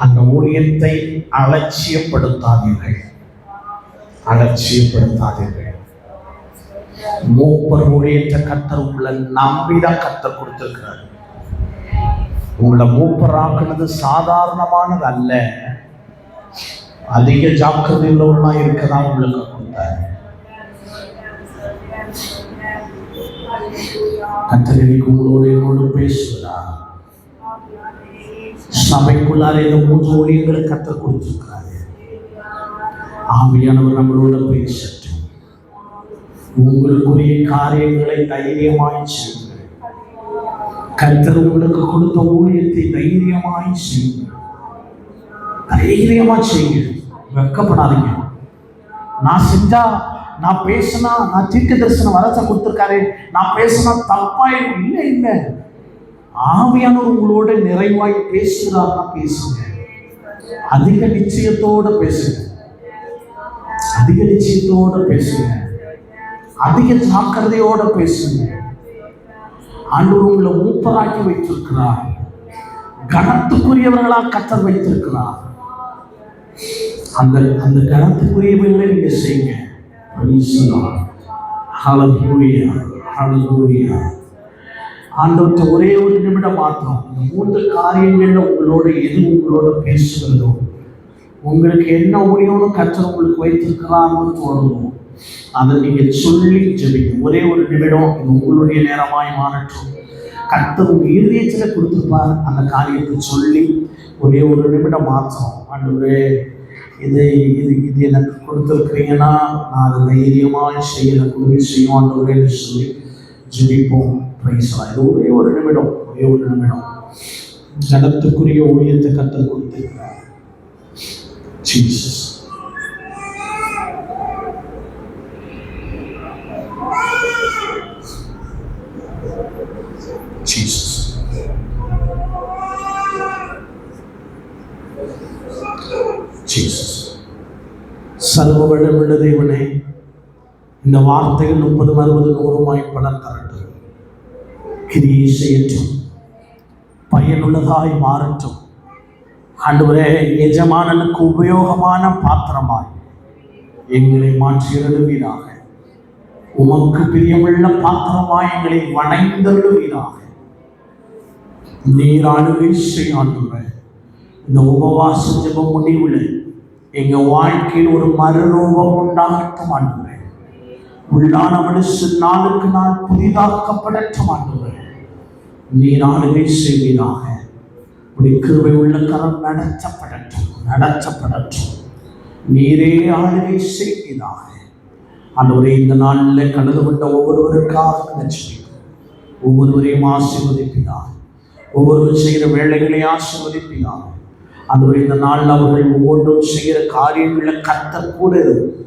அந்த ஊழியத்தை அலட்சியப்படுத்தாதீர்கள், அலட்சியப்படுத்தாதீர்கள். மூப்பர் ஊழியத்தை கர்த்தர் உங்களை நம்பிதான் கர்த்தர் கொடுத்திருக்கிறார். உங்களை மூப்பராக்குனது சாதாரணமானது அல்ல. அதிக ஜாக்கிரதை உள்ளவர்களாக இருக்கதான் உங்களுக்கு கொடுத்தார். கர்த்தர் இன்னைக்கு உங்களோடு என்னோடு பேசுகிறார். சபைக்குள்ளார இந்த 3 ஊழியர்களை கர்த்தர் கொடுத்திருக்கிறார். ஆவியானவர் நம்மளோட பேசட்டும். உங்களுக்குரிய காரியங்களை தைரியமாய் செய்யுங்கள். கர்த்தர் உங்களுக்கு கொடுத்த ஊழியத்தை தைரியமாய் செய்யுங்கள். தைரியமா செய்யுங்கள். வெட்கப்படாதீங்க. நான் செஞ்சா, நான் பேசினா, நான் தீர்க்க தரிசனம் வரத்தை கொடுத்துருக்காரு, நான் பேசினா தப்பாயிடும். இல்லை இல்லை, ஆவியானவர் உங்களோட நிறைவாய் பேசுகிறார்னா பேசுங்க. அதிக நிச்சயத்தோட பேசுங்க. அதிக நிச்சயத்தோட பேசுங்க. அதிக ஜாக்கிரதையோட பேசுங்க. ஆண்டவர் உங்களை மூப்பராக்கி வைத்திருக்கிறார். கனத்துக்குரியவர்களா கர்த்தர் வைத்திருக்கிறார். அந்த அந்த கனத்துக்குரியவர்களை நீங்க செய்யுங்க. ஹல்லேலூயா, ஹல்லேலூயா. ஆண்டவர்கிட்ட ஒரே ஒரு நிமிடம் மாத்திரம் இந்த 3 காரியங்கள்ல உங்களோட எது உங்களோட பேசுகிறதோ, உங்களுக்கு என்ன ஊழியம்னு கர்த்தர் உங்களுக்கு வைத்திருக்கிறான்னு தோணுதோ அதை நீங்க சொல்லி ஜெபிங்க. ஒரே ஒரு நிமிடம் இது உங்களுடைய நேரமாய் மாறட்டும். கர்த்தர் உங்க இருதயத்தில் கொடுத்திருப்பார். அந்த காரியத்தை சொல்லி ஒரே ஒரு நிமிடம் மாத்திரம், ஆண்டவரே இது இது இது எனக்கு கொடுத்துருக்கிறீங்கன்னா நான் அதை தைரியமாக செய்ய எனக்கு உதவி செய்யும் ஆண்டவரேன்னு சொல்லி ஜெபிப்போம். பிரைஸ்லாம். இது ஒரே ஒரு நிமிடம், ஒரே ஒரு நிமிடம். ஜனத்துக்குரிய ஊழியத்தை கர்த்தர் கொடுத்திருக்கிறார். ஜீசஸ். Jesus. Jesus. சர்வ வல்லமையுள்ள தேவனே, இந்த வார்த்தைகள் 30, 60, 100 பலன் தரட்டும். கிரியை செய்யட்டும். பயனுள்ளதாய் மாறட்டும். ஆண்டவரே, எஜமானனுக்கு உபயோகமான பாத்திரமாய் எங்களை மாற்றியருளுவீராக. உமக்கு பிரியமுள்ள பாத்திரமாய் எங்களை வணைந்தருளுவீராக. நீர் ஆளுகை செய்யாண்டுமே. இந்த உபவாச ஜெபம் முடிவில் எங்க வாழ்க்கையில் ஒரு மறுரூபம் உண்டாகட்டும் ஆண்டுமே. உள்ளான மனுஷன் நாளுக்கு நாள் புதிதாக்கப்படட்டும் ஆண்டுமே. நீர் ஆளுகை செய்வீராக. உடைய கிருபை உள்ள கரம் நடத்தப்படட்டும், நடத்தப்படட்டும். நீரே ஆளுகை செய்வீராக. ஆண்டவரே, இந்த நாளில் கடந்து கொண்ட ஒவ்வொருவருக்காக நினைச்சிருக்கோம். ஒவ்வொருவரையும் ஆசீர்வதிப்பீராக. ஒவ்வொருவர் செய்கிற வேலைகளை ஆசீர்வதிப்பீராக. ஆண்டவரே, இந்த நாளில் அவர்கள் ஒவ்வொன்றும் செய்கிற காரியங்களில் கர்த்தர் கூட இருக்கும்.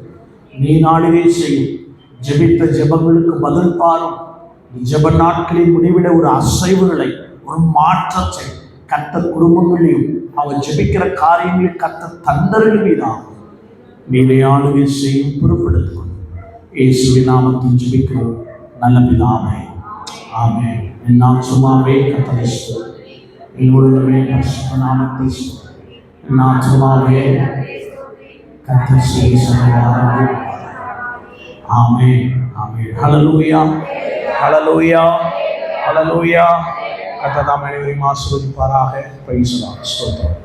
நீ நாளிலே செய்யும். ஜெபித்த ஜெபங்களுக்கு பதில் பாரும். ஜெப நாட்களின் முடிவிட ஒரு அசைவுகளை, ஒரு மாற்றத்தை கர்த்தர் குடும்பங்களையும் அவர் ஜெபிக்கிற காரியங்களில் கர்த்தர் தந்தருள்வீராக. நீரை ஆளுகை செய்யும் பொறுப்பெடுத்துக்கொள்ளும். இயேசுவின் நாமத்தில் ஜெபிக்கிறோம் நல்ல பிதாவே, ஆமென். நான் சும்மாவே கர்த்தரை எங்களுடைய பரிசுத்த நாமத்தை நான் சும்மாவே கர்த்தர் செய்கிறார். ஆமென், ஆமென். ஹல்லேலூயா, ஹல்லேலூயா, ஹல்லேலூயா. கர்த்தர் தாமே அனைவரையும் ஆசீர்வதிப்பாராக. Praise the Lord. ஸ்தோத்திரம்.